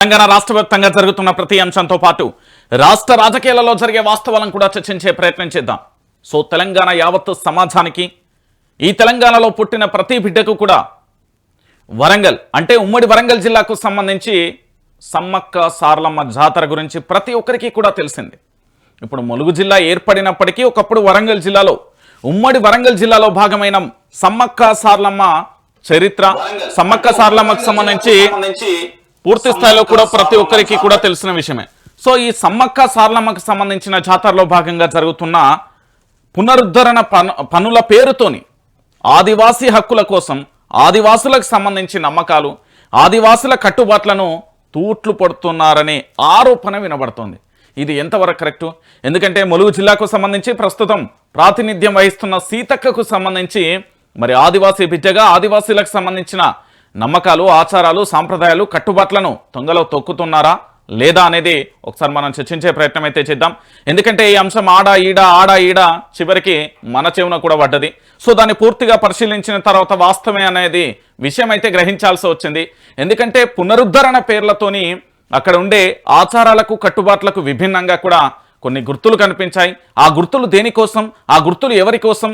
తెలంగాణ రాష్ట్ర వ్యాప్తంగా జరుగుతున్న ప్రతి అంశంతో పాటు రాష్ట్ర రాజకీయాలలో జరిగే వాస్తవాలను కూడా చర్చించే ప్రయత్నం చేద్దాం. సో తెలంగాణ యావత్తు సమాజానికి ఈ తెలంగాణలో పుట్టిన ప్రతి బిడ్డకు కూడా వరంగల్ అంటే ఉమ్మడి వరంగల్ జిల్లాకు సంబంధించి సమ్మక్క సారలమ్మ జాతర గురించి ప్రతి ఒక్కరికి కూడా తెలిసింది. ఇప్పుడు ములుగు జిల్లా ఏర్పడినప్పటికీ ఒకప్పుడు వరంగల్ జిల్లాలో ఉమ్మడి వరంగల్ జిల్లాలో భాగమైన సమ్మక్క సారలమ్మ చరిత్ర సమ్మక్క సారలమ్మకు సంబంధించి పూర్తి స్థాయిలో కూడా ప్రతి ఒక్కరికి కూడా తెలిసిన విషయమే. సో ఈ సమ్మక్క సారలమ్మకు సంబంధించిన జాతరలో భాగంగా జరుగుతున్న పునరుద్ధరణ పనుల పేరుతోని ఆదివాసీ హక్కుల కోసం ఆదివాసులకు సంబంధించి నమ్మకాలు ఆదివాసుల కట్టుబాట్లను తూట్లు పడుతున్నారనే ఆరోపణ వినబడుతోంది. ఇది ఎంతవరకు కరెక్టు? ఎందుకంటే ములుగు జిల్లాకు సంబంధించి ప్రస్తుతం ప్రాతినిధ్యం వహిస్తున్న సీతక్కకు సంబంధించి మరి ఆదివాసీ బిడ్డగా ఆదివాసీలకు సంబంధించిన నమ్మకాలు ఆచారాలు సాంప్రదాయాలు కట్టుబాట్లను తొంగలో తొక్కుతున్నారా లేదా అనేది ఒకసారి మనం చర్చించే ప్రయత్నం అయితే చేద్దాం. ఎందుకంటే ఈ అంశం ఆడ ఈడ చివరికి మన చెవున కూడా పడ్డది. సో దాన్ని పూర్తిగా పరిశీలించిన తర్వాత వాస్తవమే అనేది విషయం అయితే గ్రహించాల్సి వచ్చింది. ఎందుకంటే పునరుద్ధరణ పేర్లతోని అక్కడ ఉండే ఆచారాలకు కట్టుబాట్లకు విభిన్నంగా కూడా కొన్ని గుర్తులు కనిపించాయి. ఆ గుర్తులు దేనికోసం, ఆ గుర్తులు ఎవరి కోసం,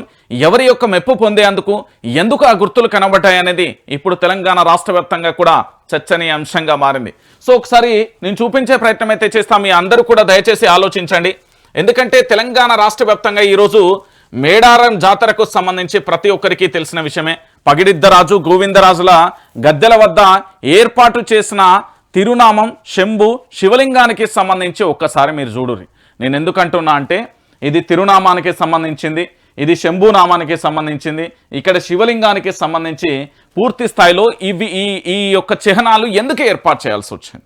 ఎవరి యొక్క మెప్పు పొందేందుకు, ఎందుకు ఆ గుర్తులు కనబడ్డాయి అనేది ఇప్పుడు తెలంగాణ రాష్ట్ర వ్యాప్తంగా కూడా చర్చనీయాంశంగా మారింది. సో ఒకసారి నేను చూపించే ప్రయత్నం అయితే చేస్తాం. మీ అందరూ కూడా దయచేసి ఆలోచించండి. ఎందుకంటే తెలంగాణ రాష్ట్ర వ్యాప్తంగా ఈరోజు మేడారం జాతరకు సంబంధించి ప్రతి ఒక్కరికి తెలిసిన విషయమే. పగిడిద్దరాజు గోవిందరాజుల గద్దెల వద్ద ఏర్పాటు చేసిన తిరునామం శంభు శివలింగానికి సంబంధించి ఒక్కసారి మీరు చూడుర్రి. నేను ఎందుకంటున్నా అంటే ఇది తిరునామానికి సంబంధించింది, ఇది శంభు నామానికి సంబంధించింది, ఇక్కడ శివలింగానికి సంబంధించి పూర్తి స్థాయిలో ఇవి ఈ యొక్క చిహ్నాలు ఎందుకు ఏర్పాటు చేయాల్సి వచ్చింది?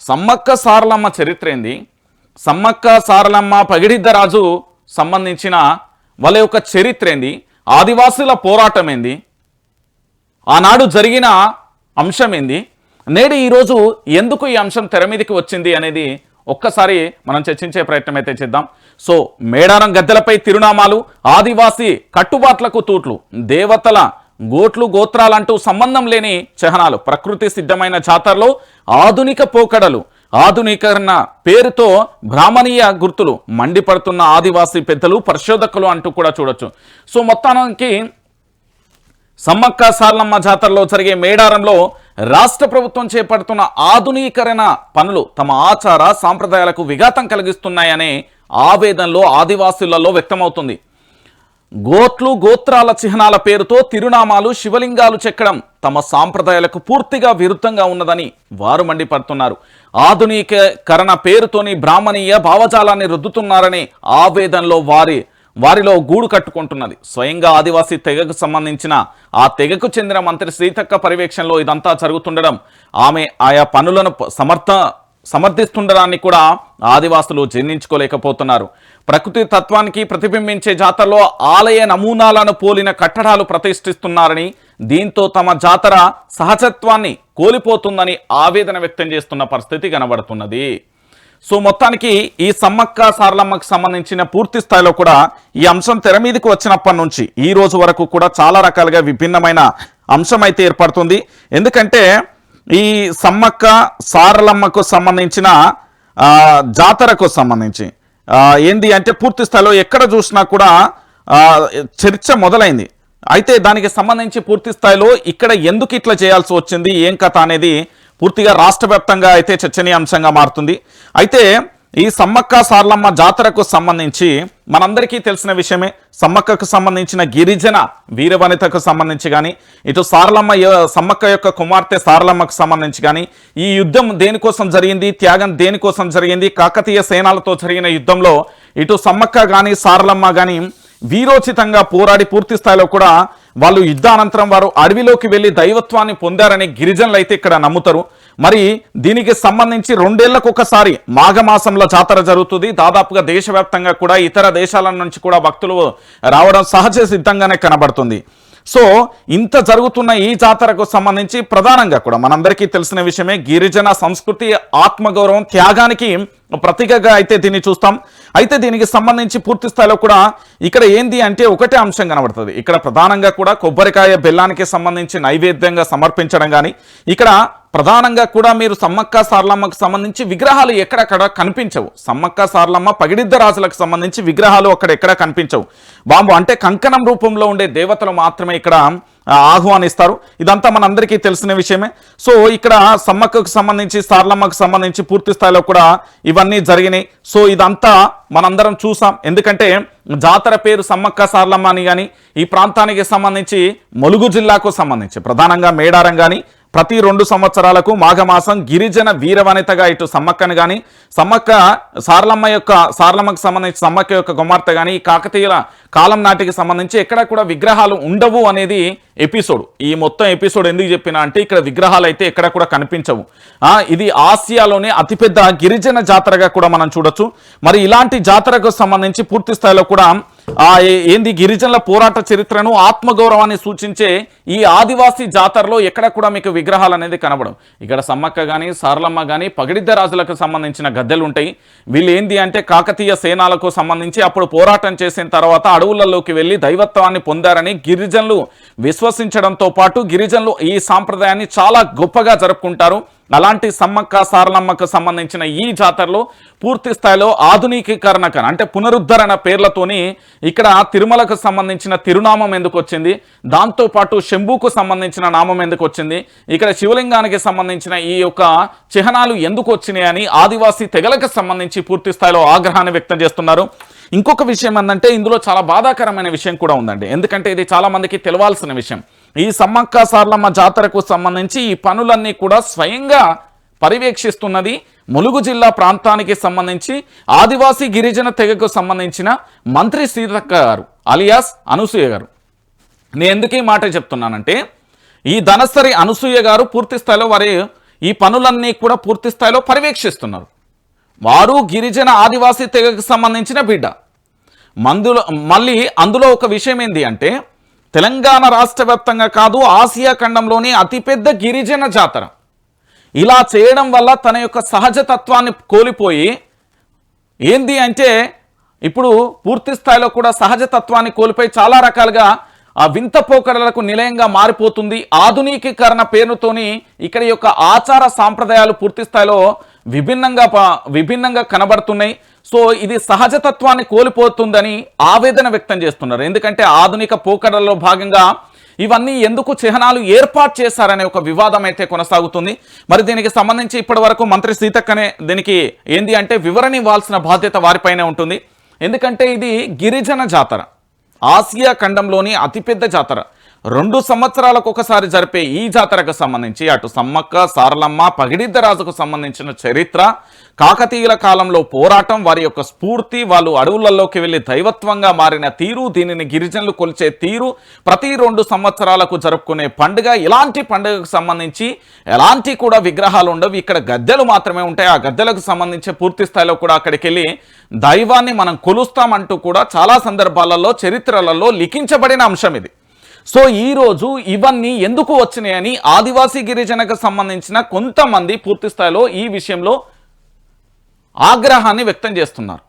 సమ్మక్క సారలమ్మ చరిత్ర ఏంది, సమ్మక్క సారలమ్మ పగిడిద్దరాజు సంబంధించిన వాళ్ళ యొక్క చరిత్ర ఏంది, ఆదివాసుల పోరాటం ఏంది, ఆనాడు జరిగిన అంశం ఏంది, నేడు ఈరోజు ఎందుకు ఈ అంశం తెర మీదకి వచ్చింది అనేది ఒక్కసారి మనం చర్చించే ప్రయత్నం అయితే చేద్దాం. సో మేడారం గద్దెలపై తిరునామాలు ఆదివాసీ కట్టుబాట్లకు తూట్లు దేవతల గోట్లు గోత్రాలంటూ సంబంధం లేని చిహ్నాలు ప్రకృతి సిద్ధమైన జాతరలో ఆధునిక పోకడలు ఆధునీకరణ పేరుతో బ్రాహ్మణీయ గుర్తులు మండిపడుతున్న ఆదివాసీ పెద్దలు పరిశోధకులు అంటూ కూడా చూడొచ్చు. సో మొత్తానికి సమ్మక్క సారలమ్మ జాతరలో జరిగే మేడారంలో రాష్ట్ర ప్రభుత్వం చేపడుతున్న ఆధునీకరణ పనులు తమ ఆచార సాంప్రదాయాలకు విఘాతం కలిగిస్తున్నాయనే ఆవేదనలో ఆదివాసులలో వ్యక్తమవుతుంది. గోట్లు గోత్రాల చిహ్నాల పేరుతో తిరునామాలు శివలింగాలు చెక్కడం తమ సాంప్రదాయాలకు పూర్తిగా విరుద్ధంగా ఉన్నదని వారు మండిపడుతున్నారు. ఆధునీకరణ పేరుతోని బ్రాహ్మణీయ భావజాలాన్ని రుద్దుతున్నారనే ఆవేదనలో వారిలో గూడు కట్టుకుంటున్నది. స్వయంగా ఆదివాసీ తెగకు సంబంధించిన ఆ తెగకు చెందిన మంత్రి సీతక్క పర్యవేక్షణలో ఇదంతా జరుగుతుండడం ఆమె ఆయా పనులను సమర్థిస్తుండడాన్ని కూడా ఆదివాసులు జీర్ణించుకోలేకపోతున్నారు. ప్రకృతి తత్వానికి ప్రతిబింబించే జాతరలో ఆలయ నమూనాలను పోలిన కట్టడాలు ప్రతిష్ఠిస్తున్నారని దీంతో తమ జాతర సహజత్వాన్ని కోల్పోతుందని ఆవేదన వ్యక్తం చేస్తున్న పరిస్థితి కనబడుతున్నది. సో మొత్తానికి ఈ సమ్మక్క సారలమ్మకు సంబంధించిన పూర్తి స్థాయిలో కూడా ఈ అంశం తెర మీదకి వచ్చినప్పటి నుంచి ఈ రోజు వరకు కూడా చాలా రకాలుగా విభిన్నమైన అంశం అయితే ఏర్పడుతుంది. ఎందుకంటే ఈ సమ్మక్క సారలమ్మకు సంబంధించిన జాతరకు సంబంధించి ఏంది అంటే పూర్తి స్థాయిలో ఎక్కడ చూసినా కూడా చర్చ మొదలైంది. అయితే దానికి సంబంధించి పూర్తి స్థాయిలో ఇక్కడ ఎందుకు ఇట్లా చేయాల్సి వచ్చింది ఏం కథ అనేది పూర్తిగా రాష్ట్ర వ్యాప్తంగా అయితే చర్చనీయాంశంగా మారుతుంది. అయితే ఈ సమ్మక్క సారలమ్మ జాతరకు సంబంధించి మనందరికీ తెలిసిన విషయమే. సమ్మక్కకు సంబంధించిన గిరిజన వీరవనితకు సంబంధించి కానీ ఇటు సమ్మక్క యొక్క కుమార్తె సారలమ్మకు సంబంధించి కానీ ఈ యుద్ధం దేనికోసం జరిగింది, త్యాగం దేనికోసం జరిగింది, కాకతీయ సేనాలతో జరిగిన యుద్ధంలో ఇటు సమ్మక్క కానీ సారలమ్మ కానీ వీరోచితంగా పోరాడి పూర్తి స్థాయిలో కూడా వాళ్ళు యుద్ధానంతరం వారు అడవిలోకి వెళ్ళి దైవత్వాన్ని పొందారని గిరిజనులు అయితే ఇక్కడ నమ్ముతారు. మరి దీనికి సంబంధించి 2 ఏళ్లకు ఒకసారి మాఘమాసంలో జాతర జరుగుతుంది. దాదాపుగా దేశవ్యాప్తంగా కూడా ఇతర దేశాల నుంచి కూడా భక్తులు రావడం సహజ సిద్ధంగానే కనబడుతుంది. సో ఇంత జరుగుతున్న ఈ జాతరకు సంబంధించి ప్రధానంగా కూడా మనందరికీ తెలిసిన విషయమే గిరిజన సంస్కృతి ఆత్మగౌరవం త్యాగానికి ప్రతీకగా అయితే దీన్ని చూస్తాం. అయితే దీనికి సంబంధించి పూర్తి స్థాయిలో కూడా ఇక్కడ ఏంది అంటే ఒకటే అంశం కనబడుతుంది. ఇక్కడ ప్రధానంగా కూడా కొబ్బరికాయ బెల్లానికి సంబంధించి నైవేద్యంగా సమర్పించడం కానీ ఇక్కడ ప్రధానంగా కూడా మీరు సమ్మక్క సారలమ్మకు సంబంధించి విగ్రహాలు ఎక్కడెక్కడ కనిపించవు. సమ్మక్క సారలమ్మ పగిడిద్ద రాజులకు సంబంధించి విగ్రహాలు అక్కడెక్కడ కనిపించవు. బాంబు అంటే కంకణం రూపంలో ఉండే దేవతలు మాత్రమే ఇక్కడ ఆహ్వానిస్తారు. ఇదంతా మనందరికీ తెలిసిన విషయమే. సో ఇక్కడ సమ్మక్కకు సంబంధించి సారలమ్మకు సంబంధించి పూర్తి స్థాయిలో కూడా ఇవన్నీ జరిగినాయి. సో ఇదంతా మనందరం చూసాం. ఎందుకంటే జాతర పేరు సమ్మక్క సారలమ్మ అని కానీ ఈ ప్రాంతానికి సంబంధించి ములుగు జిల్లాకు సంబంధించి ప్రధానంగా మేడారం కానీ ప్రతి 2 సంవత్సరాలకు మాఘమాసం గిరిజన వీరవనితగా ఇటు సమ్మక్కను కానీ సమ్మక్క సారలమ్మకు సంబంధించి సమ్మక్క యొక్క కుమార్తె కానీ ఈ కాకతీయుల కాలం నాటికి సంబంధించి ఎక్కడ కూడా విగ్రహాలు ఉండవు అనేది ఎపిసోడ్. ఈ మొత్తం ఎపిసోడ్ ఎందుకు చెప్పినా అంటే ఇక్కడ విగ్రహాలు అయితే ఎక్కడ కూడా కనిపించవు. ఇది ఆసియాలోనే అతిపెద్ద గిరిజన జాతరగా కూడా మనం చూడొచ్చు. మరి ఇలాంటి జాతరకు సంబంధించి పూర్తి స్థాయిలో కూడా ఏంది గిరిజనుల పోరాట చరిత్రను ఆత్మగౌరవాన్ని సూచించే ఈ ఆదివాసీ జాతరలో ఎక్కడ కూడా మీకు విగ్రహాలు అనేది కనబడవు. ఇక్కడ సమ్మక్క కానీ సారలమ్మ కానీ పగిడిద్ద రాజులకు సంబంధించిన గద్దెలు ఉంటాయి. వీళ్ళు ఏంది అంటే కాకతీయ సేనాలకు సంబంధించి అప్పుడు పోరాటం చేసిన తర్వాత అడవులలోకి వెళ్ళి దైవత్వాన్ని పొందారని గిరిజనులు విశ్వసించడంతో పాటు గిరిజనులు ఈ సాంప్రదాయాన్ని చాలా గొప్పగా జరుపుకుంటారు. అలాంటి సమ్మక్క సారలమ్మకు సంబంధించిన ఈ జాతరలో పూర్తి స్థాయిలో ఆధునికీకరణ అంటే పునరుద్ధరణ పేర్లతోని ఇక్కడ తిరుమలకు సంబంధించిన తిరునామం ఎందుకు వచ్చింది, దాంతోపాటు శంభుకు సంబంధించిన నామం ఎందుకు వచ్చింది, ఇక్కడ శివలింగానికి సంబంధించిన ఈ యొక్క చిహ్నాలు ఎందుకు వచ్చినాయి అని ఆదివాసీ తెగలకు సంబంధించి పూర్తి స్థాయిలో ఆగ్రహాన్ని వ్యక్తం చేస్తున్నారు. ఇంకొక విషయం ఏంటంటే ఇందులో చాలా బాధాకరమైన విషయం కూడా ఉందండి. ఎందుకంటే ఇది చాలా మందికి తెలవాల్సిన విషయం. ఈ సమ్మక్క సారలమ్మ జాతరకు సంబంధించి ఈ పనులన్నీ కూడా స్వయంగా పర్యవేక్షిస్తున్నది ములుగు జిల్లా ప్రాంతానికి సంబంధించి ఆదివాసీ గిరిజన తెగకు సంబంధించిన మంత్రి సీతక్క గారు అలియాస్ అనసూయ గారు. నేను ఎందుకు ఈ మాట చెప్తున్నానంటే ఈ ధనసరి అనసూయ గారు పూర్తి స్థాయిలో వారి ఈ పనులన్నీ కూడా పూర్తి స్థాయిలో పర్యవేక్షిస్తున్నారు. వారు గిరిజన ఆదివాసీ తెగకు సంబంధించిన బిడ్డ. మళ్ళీ అందులో ఒక విషయం ఏంటి అంటే తెలంగాణ రాష్ట్ర వ్యాప్తంగా కాదు ఆసియా ఖండంలోని అతిపెద్ద గిరిజన జాతర. ఇలా చేయడం వల్ల తన యొక్క సహజతత్వాన్ని కోల్పోయి ఏంది అంటే ఇప్పుడు పూర్తి స్థాయిలో కూడా సహజతత్వాన్ని కోల్పోయి చాలా రకాలుగా ఆ వింత పోకడలకు నిలయంగా మారిపోతుంది. ఆధునికీకరణ పేరుతోని ఇక్కడ యొక్క ఆచార సాంప్రదాయాలు పూర్తి స్థాయిలో విభిన్నంగా కనబడుతున్నాయి. సో ఇది సహజతత్వాన్ని కోల్పోతుందని ఆవేదన వ్యక్తం చేస్తున్నారు. ఎందుకంటే ఆధునిక పోకడల్లో భాగంగా ఇవన్నీ ఎందుకు చిహ్నాలు ఏర్పాటు చేశారనే ఒక వివాదం అయితే కొనసాగుతుంది. మరి దీనికి సంబంధించి ఇప్పటి వరకు మంత్రి సీతక్కనే దీనికి ఏంది అంటే వివరణ ఇవ్వాల్సిన బాధ్యత వారిపైనే ఉంటుంది. ఎందుకంటే ఇది గిరిజన జాతర, ఆసియా ఖండంలోని అతిపెద్ద జాతర. 2 సంవత్సరాలకు ఒకసారి జరిపే ఈ జాతరకు సంబంధించి అటు సమ్మక్క సారలమ్మ పగిడిద్ద రాజుకు సంబంధించిన చరిత్ర, కాకతీయుల కాలంలో పోరాటం, వారి యొక్క స్ఫూర్తి, వాళ్ళు అడవులలోకి వెళ్ళి దైవత్వంగా మారిన తీరు, దీనిని గిరిజనులు కొలిచే తీరు, ప్రతి 2 సంవత్సరాలకు జరుపుకునే పండుగ, ఇలాంటి పండుగకు సంబంధించి ఎలాంటి కూడా విగ్రహాలు ఉండవు. ఇక్కడ గద్దెలు మాత్రమే ఉంటాయి. ఆ గద్దెలకు సంబంధించి పూర్తి స్థాయిలో కూడా అక్కడికి వెళ్ళి దైవాన్ని మనం కొలుస్తామంటూ కూడా చాలా సందర్భాలలో చరిత్రలలో లిఖించబడిన అంశం ఇది. సో ఈరోజు ఇవన్నీ ఎందుకు వచ్చినాయని ఆదివాసీ గిరిజనకు సంబంధించిన కొంతమంది పూర్తి స్థాయిలో ఈ విషయంలో ఆగ్రహాన్ని వ్యక్తం చేస్తున్నారు.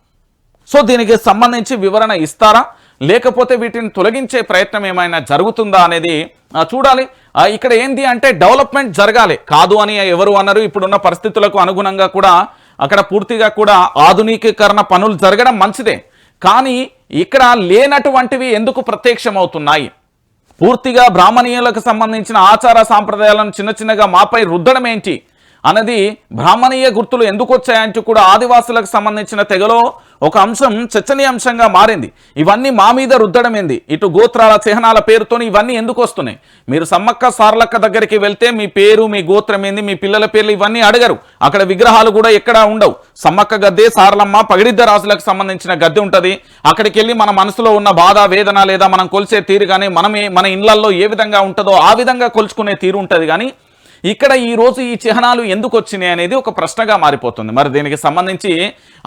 సో దీనికి సంబంధించి వివరణ ఇస్తారా లేకపోతే వీటిని తొలగించే ప్రయత్నం ఏమైనా జరుగుతుందా అనేది చూడాలి. ఇక్కడ ఏంటి అంటే డెవలప్మెంట్ జరగాలి, కాదు అని ఎవరు అన్నారు. ఇప్పుడున్న పరిస్థితులకు అనుగుణంగా కూడా అక్కడ పూర్తిగా కూడా ఆధునికీకరణ పనులు జరగడం మంచిదే. కానీ ఇక్కడ లేనటువంటివి ఎందుకు ప్రత్యక్షమవుతున్నాయి? పూర్తిగా బ్రాహ్మణీయులకు సంబంధించిన ఆచార సాంప్రదాయాలను చిన్నగా మాపై రుద్దడం ఏంటి అన్నది, బ్రాహ్మణీయ గుర్తులు ఎందుకు వచ్చాయంటూ కూడా ఆదివాసులకు సంబంధించిన తెగలో ఒక అంశం చర్చనీయాంశంగా మారింది. ఇవన్నీ మా మీద రుద్దడం ఏంది, ఇటు గోత్రాల చిహ్నాల పేరుతోని ఇవన్నీ ఎందుకు వస్తున్నాయి? మీరు సమ్మక్క సారలక్క దగ్గరికి వెళ్తే మీ పేరు, మీ గోత్రం ఏంది, మీ పిల్లల పేర్లు ఇవన్నీ అడగరు. అక్కడ విగ్రహాలు కూడా ఎక్కడా ఉండవు. సమ్మక్క గద్దె, సారలమ్మ పగిడిద్ద రాజులకు సంబంధించిన గద్దె ఉంటుంది. అక్కడికి వెళ్ళి మన మనసులో ఉన్న బాధ వేదన లేదా మనం కొలిచే తీరు కానీ మన ఇళ్లల్లో ఏ విధంగా ఉంటుందో ఆ విధంగా కొలుచుకునే తీరు ఉంటుంది. కానీ ఇక్కడ ఈ రోజు ఈ చిహ్నాలు ఎందుకు వచ్చినాయి అనేది ఒక ప్రశ్నగా మారిపోతుంది. మరి దీనికి సంబంధించి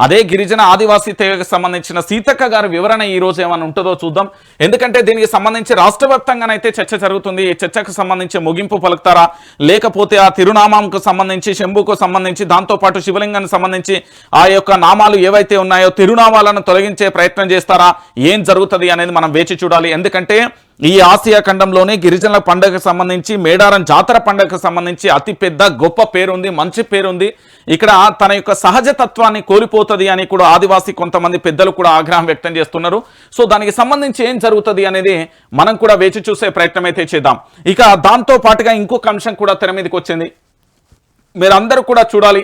అదే గిరిజన ఆదివాసీ తెగకు సంబంధించిన సీతక్క గారి వివరణ ఈ రోజు ఏమైనా ఉంటుందో చూద్దాం. ఎందుకంటే దీనికి సంబంధించి రాష్ట్ర వ్యాప్తంగానైతే చర్చ జరుగుతుంది. ఈ చర్చకు సంబంధించి ముగింపు పలుకుతారా లేకపోతే ఆ తిరునామాంకు సంబంధించి శంభుకు సంబంధించి దాంతోపాటు శివలింగానికి సంబంధించి ఆ యొక్క నామాలు ఏవైతే ఉన్నాయో తిరునామాలను తొలగించే ప్రయత్నం చేస్తారా, ఏం జరుగుతుంది అనేది మనం వేచి చూడాలి. ఎందుకంటే ఈ ఆసియా ఖండంలోనే గిరిజనుల పండుగకు సంబంధించి మేడారం జాతర పండుగకు సంబంధించి అతిపెద్ద గొప్ప పేరుంది, మంచి పేరుంది. ఇక్కడ తన యొక్క సహజతత్వాన్ని కోల్పోతుంది అని కూడా ఆదివాసీ కొంతమంది పెద్దలు కూడా ఆగ్రహం వ్యక్తం చేస్తున్నారు. సో దానికి సంబంధించి ఏం జరుగుతుంది అనేది మనం కూడా వేచి చూసే ప్రయత్నం అయితే చేద్దాం. ఇక దాంతో పాటుగా ఇంకొక అంశం కూడా తెర మీదకి వచ్చింది, మీరందరూ కూడా చూడాలి.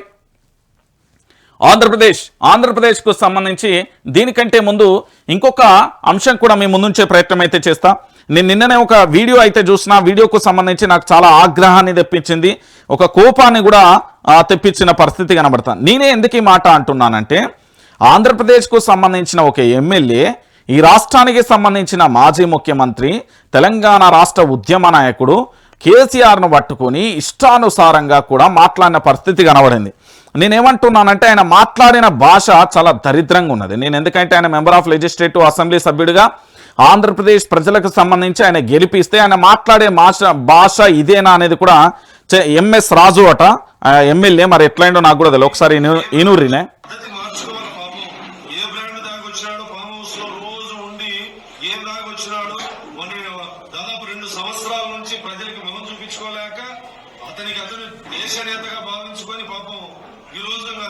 ఆంధ్రప్రదేశ్కు సంబంధించి దీనికంటే ముందు ఇంకొక అంశం కూడా మీ ముందుంచే ప్రయత్నం అయితే చేస్తా. నేను నిన్ననే ఒక వీడియో అయితే చూసిన, వీడియోకు సంబంధించి నాకు చాలా ఆగ్రహాన్ని తెప్పించింది, ఒక కోపాన్ని కూడా తెప్పించిన పరిస్థితి కనబడతాను. నేనే ఎందుకు ఈ మాట అంటున్నానంటే, ఆంధ్రప్రదేశ్కు సంబంధించిన ఒక ఎమ్మెల్యే, ఈ రాష్ట్రానికి సంబంధించిన మాజీ ముఖ్యమంత్రి, తెలంగాణ రాష్ట్ర ఉద్యమ నాయకుడు కేసీఆర్ను పట్టుకొని ఇష్టానుసారంగా కూడా మాట్లాడిన పరిస్థితి కనబడింది. నేనేమంటున్నానంటే ఆయన మాట్లాడిన భాష చాలా దరిద్రంగా ఉన్నది. నేను ఎందుకంటే ఆయన మెంబర్ ఆఫ్ లెజిస్లేటివ్ అసెంబ్లీ సభ్యుడిగా ఆంధ్రప్రదేశ్ ప్రజలకు సంబంధించి ఆయన గెలిపిస్తే ఆయన మాట్లాడే భాష ఇదేనా అనేది కూడా ఎంఎస్ రాజు అట ఎమ్మెల్యే, మరి ఎట్లయిందో నాకు కూడా తెలియదు, ఒకసారి ఈనూరినే. దాదాపు 2 సంవత్సరాల నుంచి ప్రజలకు మొహం చూపించుకోలేక అతను దేశ నేతగా భావించుకొని పాపం ఈ రోజుగా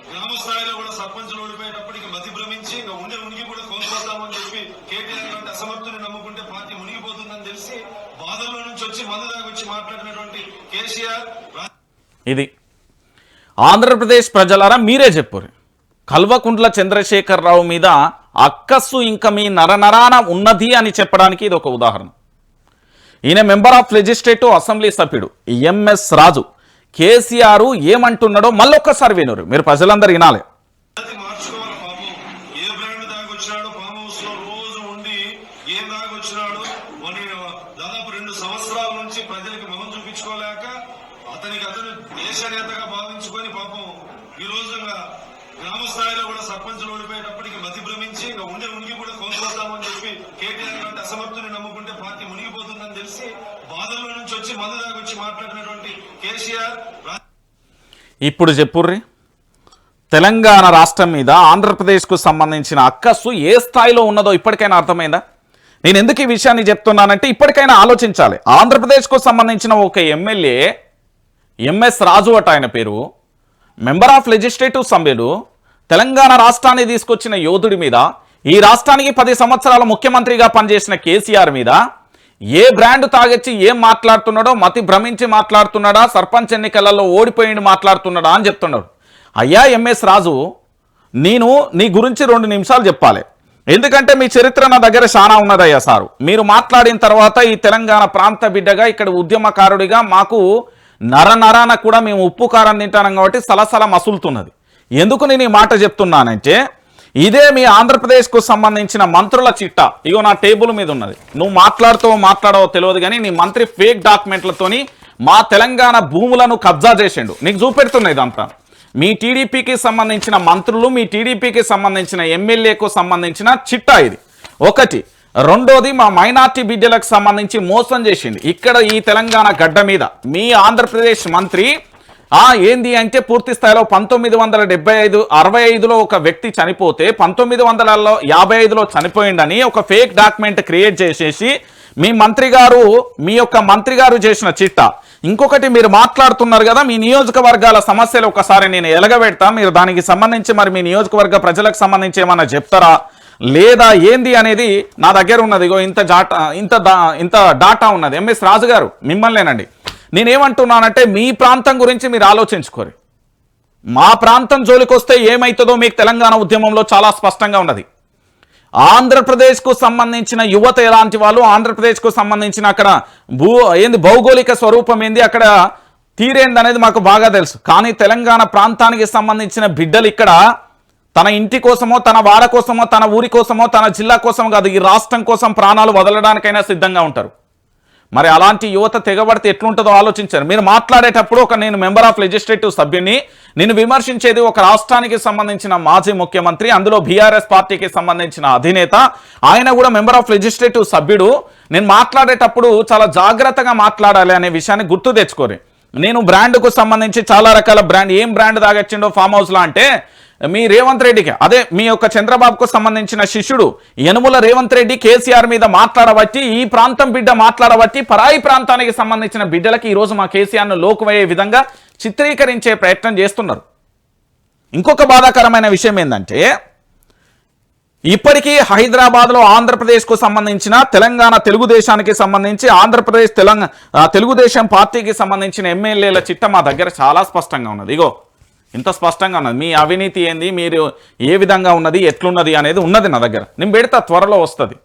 గ్రామ స్థాయిలో కూడా సర్పంచులు ఓడిపోయేటప్పటికి మతి భ్రమించి ఉండే ఉనికి కూడా కోల్పోతామని చెప్పి కేటీఆర్ లాంటి అసమర్థుని నమ్ముకుంటే పార్టీ మునిగిపోతుందని తెలిసి బాధల్లో నుంచి వచ్చి మందు దాకా వచ్చి మాట్లాడినటువంటి కేసీఆర్. ఇది ఆంధ్రప్రదేశ్ ప్రజలారా మీరే చెప్పారు, కల్వకుంట్ల చంద్రశేఖరరావు మీద అక్కస్సు ఇంకా మీ నరనరాన ఉన్నది అని చెప్పడానికి ఇది ఒక ఉదాహరణ. ఈయన మెంబర్ ఆఫ్ లెజిస్లేటివ్ అసెంబ్లీ సభ్యుడు ఎంఎస్ రాజు. కేసీఆర్ ఏమంటున్నాడో మళ్ళొక్కసారి వినరు, మీరు ప్రజలందరూ వినాలి. దాదాపు 2 సంవత్సరాల నుంచి ప్రజలకు మొహం చూపించుకోలేక అతను దేశ నేతగా భావించుకొని పాపం ఈ రోజుగా గ్రామ స్థాయిలో కూడా సర్పంచులు ఓడిపోయేటప్పటికి మతి భ్రమించి ఉండే ఉనికి కూడా కోల్పోతామని చెప్పి కేటీఆర్ లాంటి అసమర్థుని నమ్ముకుంటే పార్టీ మునిగిపోతుందని తెలిసి బాధల్లో నుంచి వచ్చి మందు దాకా వచ్చి మాట్లాడినటువంటి కేసీఆర్. ఇప్పుడు చెప్పుర్రి, తెలంగాణ రాష్ట్రం మీద ఆంధ్రప్రదేశ్కు సంబంధించిన అక్కస్సు ఏ స్థాయిలో ఉన్నదో ఇప్పటికైనా అర్థమైందా? నేను ఎందుకు ఈ విషయాన్ని చెప్తున్నానంటే ఇప్పటికైనా ఆలోచించాలి. ఆంధ్రప్రదేశ్కు సంబంధించిన ఒక ఎమ్మెల్యే ఎంఎస్ రాజు అట ఆయన పేరు, మెంబర్ ఆఫ్ లెజిస్లేటివ్ సభ్యుడు, తెలంగాణ రాష్ట్రాన్ని తీసుకొచ్చిన యోధుడి మీద, ఈ రాష్ట్రానికి 10 సంవత్సరాల ముఖ్యమంత్రిగా పనిచేసిన కేసీఆర్ మీద ఏ బ్రాండ్ తాగొచ్చి ఏం మాట్లాడుతున్నాడో, మతి భ్రమించి మాట్లాడుతున్నాడా, సర్పంచ్ ఎన్నికలలో ఓడిపోయింది మాట్లాడుతున్నాడా అని చెప్తున్నాడు. అయ్యా ఎంఎస్ రాజు, నేను నీ గురించి 2 నిమిషాలు చెప్పాలి, ఎందుకంటే మీ చరిత్ర నా దగ్గర చాలా ఉన్నదయ్యా సారు. మీరు మాట్లాడిన తర్వాత ఈ తెలంగాణ ప్రాంత బిడ్డగా, ఇక్కడ ఉద్యమకారుడిగా మాకు నరనరాన కూడా మేము ఉప్పు కారం తింటాం కాబట్టి సలసల మసులుతున్నది. ఎందుకు నేను ఈ మాట చెప్తున్నానంటే, ఇదే మీ ఆంధ్రప్రదేశ్కు సంబంధించిన మంత్రుల చిట్టా ఇగో నా టేబుల్ మీద ఉన్నది. నువ్వు మాట్లాడవో తెలియదు కానీ నీ మంత్రి ఫేక్ డాక్యుమెంట్లతోని మా తెలంగాణ భూములను కబ్జా చేసిండు. నీకు చూపెడుతున్నాయి ఇదంతా. మీ టీడీపీకి సంబంధించిన మంత్రులు, మీ టీడీపీకి సంబంధించిన ఎమ్మెల్యేకు సంబంధించిన చిట్టా ఇది ఒకటి. రెండోది మా మైనార్టీ బిడ్డలకు సంబంధించి మోసం చేసింది ఇక్కడ ఈ తెలంగాణ గడ్డ మీద. మీ ఆంధ్రప్రదేశ్ మంత్రి ఏంది అంటే పూర్తి స్థాయిలో 1965 ఒక వ్యక్తి చనిపోతే 1955లో చనిపోయిందని ఒక ఫేక్ డాక్యుమెంట్ క్రియేట్ చేసేసి మీ యొక్క మంత్రి గారు చేసిన చిట్టా. ఇంకొకటి మీరు మాట్లాడుతున్నారు కదా మీ నియోజకవర్గాల సమస్యలు, ఒకసారి నేను ఎలగబెడతా, మీరు దానికి సంబంధించి మరి మీ నియోజకవర్గ ప్రజలకు సంబంధించి ఏమన్నా చెప్తారా లేదా ఏంది అనేది నా దగ్గర ఉన్నది. ఇంత డాటా ఉన్నది. ఎంఎస్ రాజు గారు మిమ్మల్నేనండి, నేనేమంటున్నానంటే మీ ప్రాంతం గురించి మీరు ఆలోచించుకోరు. మా ప్రాంతం జోలికి వస్తే ఏమవుతుందో మీకు తెలంగాణ ఉద్యమంలో చాలా స్పష్టంగా ఉన్నది. ఆంధ్రప్రదేశ్కు సంబంధించిన యువత ఎలాంటి వాళ్ళు, ఆంధ్రప్రదేశ్కు సంబంధించిన అక్కడ భౌగోళిక స్వరూపం ఏంది, అక్కడ తీరేంది అనేది మాకు బాగా తెలుసు. కానీ తెలంగాణ ప్రాంతానికి సంబంధించిన బిడ్డలు ఇక్కడ తన ఇంటి కోసమో, తన వాడ కోసమో, తన ఊరి కోసమో, తన జిల్లా కోసం కాదు, ఈ రాష్ట్రం కోసం ప్రాణాలు వదలడానికైనా సిద్ధంగా ఉంటారు. మరి అలాంటి యువత తెగబడితే ఎట్లుంటుందో ఆలోచించారు. మీరు మాట్లాడేటప్పుడు నేను మెంబర్ ఆఫ్ లెజిస్లేటివ్ సభ్యుని, నేను విమర్శించేది ఒక రాష్ట్రానికి సంబంధించిన మాజీ ముఖ్యమంత్రి, అందులో బీఆర్ఎస్ పార్టీకి సంబంధించిన అధినేత, ఆయన కూడా మెంబర్ ఆఫ్ లెజిస్లేటివ్ సభ్యుడు. నేను మాట్లాడేటప్పుడు చాలా జాగ్రత్తగా మాట్లాడాలి అనే విషయాన్ని గుర్తు తెచ్చుకోరు. నేను బ్రాండ్కు సంబంధించి చాలా రకాల ఏం బ్రాండ్ తాగొచ్చిండో ఫామ్ హౌస్లో అంటే మీ రేవంత్ రెడ్డికి, అదే మీ యొక్క చంద్రబాబుకు సంబంధించిన శిష్యుడు యనుమల రేవంత్ రెడ్డి కేసీఆర్ మీద మాట్లాడబట్టి, ఈ ప్రాంతం బిడ్డ మాట్లాడబట్టి పరాయి ప్రాంతానికి సంబంధించిన బిడ్డలకి ఈరోజు మా కేసీఆర్ను లోకువయ్యే విధంగా చిత్రీకరించే ప్రయత్నం చేస్తున్నారు. ఇంకొక బాధాకరమైన విషయం ఏంటంటే, ఇప్పటికీ హైదరాబాద్లో ఆంధ్రప్రదేశ్కు సంబంధించిన తెలంగాణ తెలుగుదేశానికి సంబంధించి ఆంధ్రప్రదేశ్ తెలుగుదేశం పార్టీకి సంబంధించిన ఎమ్మెల్యేల చిట్ట మా దగ్గర చాలా స్పష్టంగా ఉన్నది. ఇగో ఇంత స్పష్టంగా ఉన్నది. మీ అవినీతి ఏంది, మీరు ఏ విధంగా ఉన్నది, ఎట్లున్నది అనేది ఉన్నది నా దగ్గర. నేను పెడతా, త్వరలో వస్తుంది.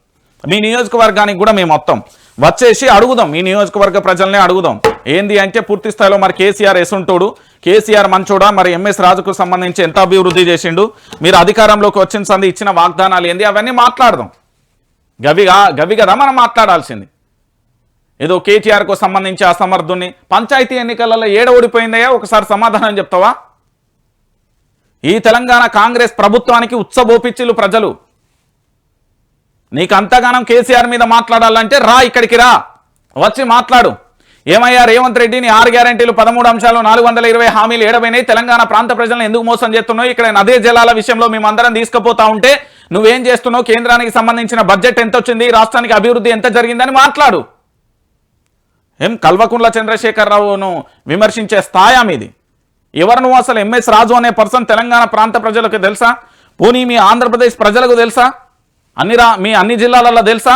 మీ నియోజకవర్గానికి కూడా మేము మొత్తం వచ్చేసి అడుగుదాం, మీ నియోజకవర్గ ప్రజల్నే అడుగుదాం. ఏంది అంటే పూర్తి స్థాయిలో మరి కేసీఆర్ ఎసుంటోడు, కేసీఆర్ మంచోడా, మరి ఎంఎస్ రాజుకు సంబంధించి ఎంత అభివృద్ధి చేసిండు, మీరు అధికారంలోకి వచ్చిన సంది ఇచ్చిన వాగ్దానాలు ఏంది, అవన్నీ మాట్లాడదాం. గవి కదా మనం మాట్లాడాల్సింది. ఏదో కేటీఆర్కు సంబంధించి అసమర్థుని పంచాయతీ ఎన్నికలలో ఏడ ఓడిపోయిందయ్యా, ఒకసారి సమాధానం చెప్తావా? ఈ తెలంగాణ కాంగ్రెస్ ప్రభుత్వానికి ఉత్సబోపిచ్చిలు ప్రజలు. నీకు అంతగానం కేసీఆర్ మీద మాట్లాడాలంటే రా, ఇక్కడికి రా, వచ్చి మాట్లాడు. ఏమయ్యా రేవంత్ రెడ్డిని 6 గ్యారెంటీలు 13 అంశాలు 420 హామీలు ఏడవైనాయి, తెలంగాణ ప్రాంత ప్రజలను ఎందుకు మోసం చేస్తున్నావు, ఇక్కడ నదే జలాల విషయంలో మేమందరం తీసుకుపోతా ఉంటే నువ్వేం చేస్తున్నావు, కేంద్రానికి సంబంధించిన బడ్జెట్ ఎంత వచ్చింది, రాష్ట్రానికి అభివృద్ధి ఎంత జరిగిందని మాట్లాడు. ఏం కల్వకుంట్ల చంద్రశేఖరరావును విమర్శించే స్థాయి మీది? ఎవరు నువ్వు అసలు? ఎంఎస్ రాజు అనే పర్సన్ తెలంగాణ ప్రాంత ప్రజలకు తెలుసా? పోనీ మీ ఆంధ్రప్రదేశ్ ప్రజలకు తెలుసా? మీ అన్ని జిల్లాలలో తెలుసా?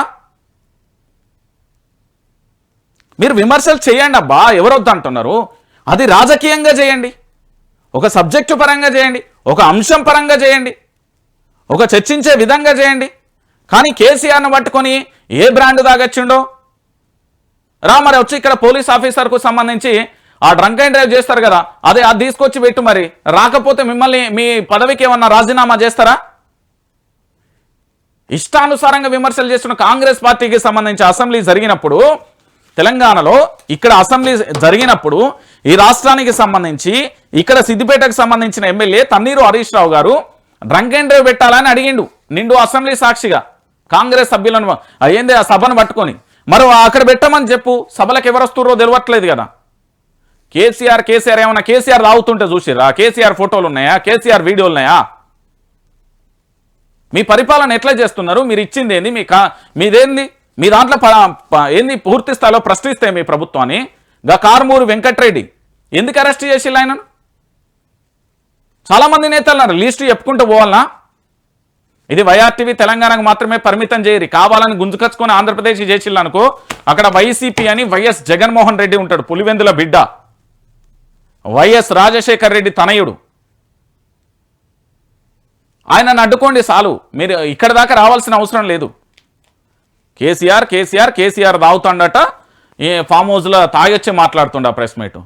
మీరు విమర్శలు చేయండి అబ్బా, ఎవరొద్దు అంటున్నారు. అది రాజకీయంగా చేయండి, ఒక సబ్జెక్టు పరంగా చేయండి, ఒక అంశం పరంగా చేయండి, ఒక చర్చించే విధంగా చేయండి. కానీ కేసీఆర్ను పట్టుకొని ఏ బ్రాండ్ దాగచ్చిండో రా, మరి వచ్చి ఇక్కడ పోలీస్ ఆఫీసర్కు సంబంధించి ఆ డ్రంక్ అండ్ డ్రైవ్ చేస్తారు కదా, అది తీసుకొచ్చి పెట్టు. మరి రాకపోతే మిమ్మల్ని మీ పదవికి ఏమన్నా రాజీనామా చేస్తారా? ఇష్టానుసారంగా విమర్శలు చేస్తున్న కాంగ్రెస్ పార్టీకి సంబంధించి అసెంబ్లీ జరిగినప్పుడు, తెలంగాణలో ఇక్కడ అసెంబ్లీ జరిగినప్పుడు ఈ రాష్ట్రానికి సంబంధించి ఇక్కడ సిద్దిపేటకు సంబంధించిన ఎమ్మెల్యే తన్నీరు హరీష్ రావు గారు డ్రంక్ అండ్ డ్రైవ్ పెట్టాలని అడిగిండు నిండు అసెంబ్లీ సాక్షిగా కాంగ్రెస్ సభ్యులను. అయ్యింది ఆ సభను పట్టుకొని. మరి అక్కడ పెట్టమని చెప్పు, సభలకు ఎవరు వస్తుర్రో తెలియట్లేదు కదా. కేసీఆర్ ఏమన్నా కేసీఆర్ తాగుతుంటే చూసిరా? కేసీఆర్ ఫోటోలు ఉన్నాయా? కేసీఆర్ వీడియోలు ఉన్నాయా? మీ పరిపాలన ఎట్లా చేస్తున్నారు? మీరు ఇచ్చింది ఏంది? మీదేంది? మీ దాంట్లో ఏంది? పూర్తి స్థాయిలో ప్రశ్నిస్తే మీ ప్రభుత్వాన్ని. కారుమూరి వెంకట్రెడ్డి ఎందుకు అరెస్ట్ చేసిల్లు ఆయనను? చాలామంది నేతలు అన్నారు, లిస్టు చెప్పుకుంటూ పోవాలనా? ఇది వైఆర్టీవీ తెలంగాణకు మాత్రమే పరిమితం చేయరు. కావాలని గుంజుకొచ్చుకొని ఆంధ్రప్రదేశ్ చేసిల్లు అనుకో, అక్కడ వైసీపీ అని వైఎస్ జగన్మోహన్ రెడ్డి ఉంటాడు, పులివెందుల బిడ్డ, వైఎస్ రాజశేఖర్ రెడ్డి తనయుడు. ఆయనను అడ్డుకోండి చాలు, మీరు ఇక్కడ దాకా రావాల్సిన అవసరం లేదు. కేసీఆర్ తాగుతాడట, ఫామ్ హౌస్లో తాగొచ్చి మాట్లాడుతుండ ప్రెస్ మీట్.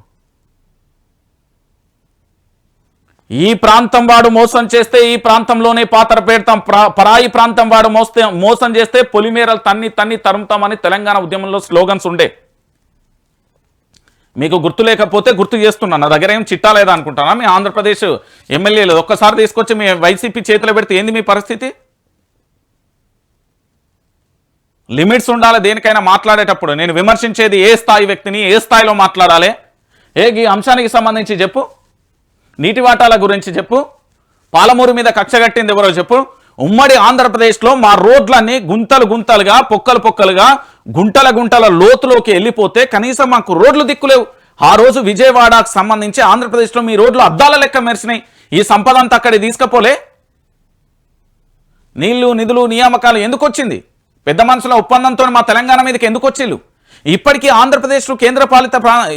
ఈ ప్రాంతం వాడు మోసం చేస్తే ఈ ప్రాంతంలోనే పాత్ర పెడతాం, పరాయి ప్రాంతం వాడు మోసం చేస్తే పొలిమేరలు తన్ని తరుముతామని తెలంగాణ ఉద్యమంలో స్లోగన్స్ ఉండే. మీకు గుర్తు లేకపోతే గుర్తు చేస్తున్నాను. నా దగ్గర ఏం చిట్టా లేదా అనుకుంటానా? మీ ఆంధ్రప్రదేశ్ ఎమ్మెల్యేలు ఒక్కసారి తీసుకొచ్చి మీ వైసీపీ చేతిలో పెడితే ఏంది మీ పరిస్థితి? లిమిట్స్ ఉండాలి దేనికైనా మాట్లాడేటప్పుడు. నేను విమర్శించేది ఏ స్థాయి వ్యక్తిని, ఏ స్థాయిలో మాట్లాడాలి, ఈ అంశానికి సంబంధించి చెప్పు. నీటి వాటాల గురించి చెప్పు. పాలమూరు మీద కక్ష కట్టింది ఎవరో చెప్పు. ఉమ్మడి ఆంధ్రప్రదేశ్లో మా రోడ్లన్నీ గుంతలుగా పొక్కలుగా గుంటల లోతులోకి వెళ్ళిపోతే కనీసం మాకు రోడ్లు దిక్కులేవు. ఆ రోజు విజయవాడకు సంబంధించి ఆంధ్రప్రదేశ్లో మీ రోడ్లు అద్దాల లెక్క మెరిసినాయి. ఈ సంపద అంతా అక్కడికి తీసుకపోలే. నీళ్లు నిధులు నియామకాలు ఎందుకు వచ్చింది? పెద్ద మనుషుల ఒప్పందంతో మా తెలంగాణ మీదకి ఎందుకు వచ్చిళ్ళు? ఇప్పటికీ ఆంధ్రప్రదేశ్లో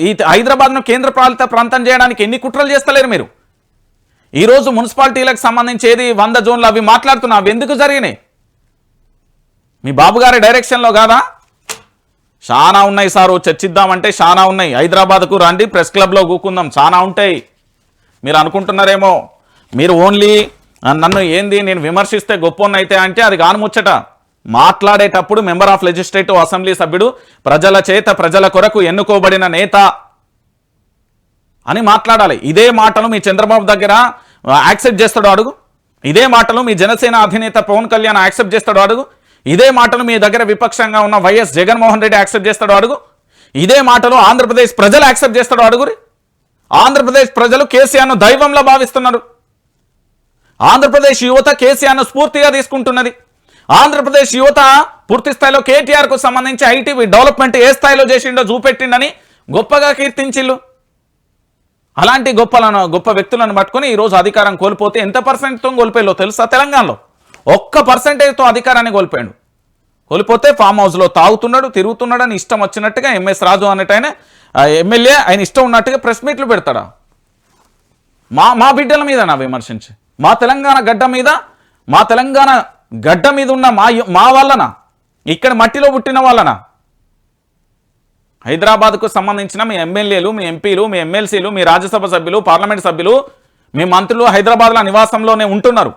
ఈ హైదరాబాద్ను కేంద్రపాలిత ప్రాంతం చేయడానికి ఎన్ని కుట్రలు చేస్తలేరు మీరు? ఈరోజు మున్సిపాలిటీలకు సంబంధించి ఏది 100 జోన్లు అవి మాట్లాడుతున్నా, అవి ఎందుకు జరిగినాయి? మీ బాబు గారి డైరెక్షన్లో కాదా? చాలా ఉన్నాయి సారు, చర్చిద్దామంటే చాలా ఉన్నాయి. హైదరాబాద్కు రండి, ప్రెస్ క్లబ్లో కూకుందాం, చాలా ఉంటాయి. మీరు అనుకుంటున్నారేమో మీరు ఓన్లీ నన్ను ఏంది నేను విమర్శిస్తే గొప్పనైతే అంటే అది కానుముచ్చట. మాట్లాడేటప్పుడు మెంబర్ ఆఫ్ లెజిస్లేటివ్ అసెంబ్లీ సభ్యుడు, ప్రజల చేత ప్రజల కొరకు ఎన్నుకోబడిన నేత అని మాట్లాడాలి. ఇదే మాటలు మీ చంద్రబాబు దగ్గర యాక్సెప్ట్ చేస్తాడు అడుగు. ఇదే మాటలు మీ జనసేన అధినేత పవన్ కళ్యాణ్ యాక్సెప్ట్ చేస్తాడు అడుగు. ఇదే మాటలు మీ దగ్గర విపక్షంగా ఉన్న వైఎస్ జగన్మోహన్ రెడ్డి యాక్సెప్ట్ చేస్తాడు అడుగు. ఇదే మాటలు ఆంధ్రప్రదేశ్ ప్రజలు యాక్సెప్ట్ చేస్తాడు అడుగురి. ఆంధ్రప్రదేశ్ ప్రజలు కేసీఆర్ను దైవంలా భావిస్తున్నారు. ఆంధ్రప్రదేశ్ యువత కేసీఆర్ను స్ఫూర్తిగా తీసుకుంటున్నది. ఆంధ్రప్రదేశ్ యువత పూర్తి స్థాయిలో కేటీఆర్కు సంబంధించి ఐటీ డెవలప్మెంట్ ఏ స్థాయిలో చేసిండో చూపెట్టిండని గొప్పగా కీర్తించిల్లు. అలాంటి గొప్ప వ్యక్తులను పట్టుకొని ఈరోజు అధికారం కోల్పోతే ఎంత పర్సెంట్తో కోల్పోయాలో తెలుసా? తెలంగాణలో 1% అధికారాన్ని కోల్పోతే ఫామ్ హౌస్లో తాగుతున్నాడు, తిరుగుతున్నాడు అని ఇష్టం వచ్చినట్టుగా ఎంఎస్ రాజు అన్నట్టు ఎమ్మెల్యే ఆయన ఇష్టం ఉన్నట్టుగా ప్రెస్ మీట్లు పెడతాడా? మా బిడ్డల మీద నా విమర్శించి మా తెలంగాణ గడ్డ మీద ఉన్న మా వాళ్ళనా, ఇక్కడ మట్టిలో పుట్టిన వాళ్ళనా? హైదరాబాద్కు సంబంధించిన మీ ఎమ్మెల్యేలు, మీ ఎంపీలు, మీ ఎమ్మెల్సీలు, మీ రాజ్యసభ సభ్యులు, పార్లమెంట్ సభ్యులు, మీ మంత్రులు హైదరాబాద్లో నివాసంలోనే ఉంటున్నారు.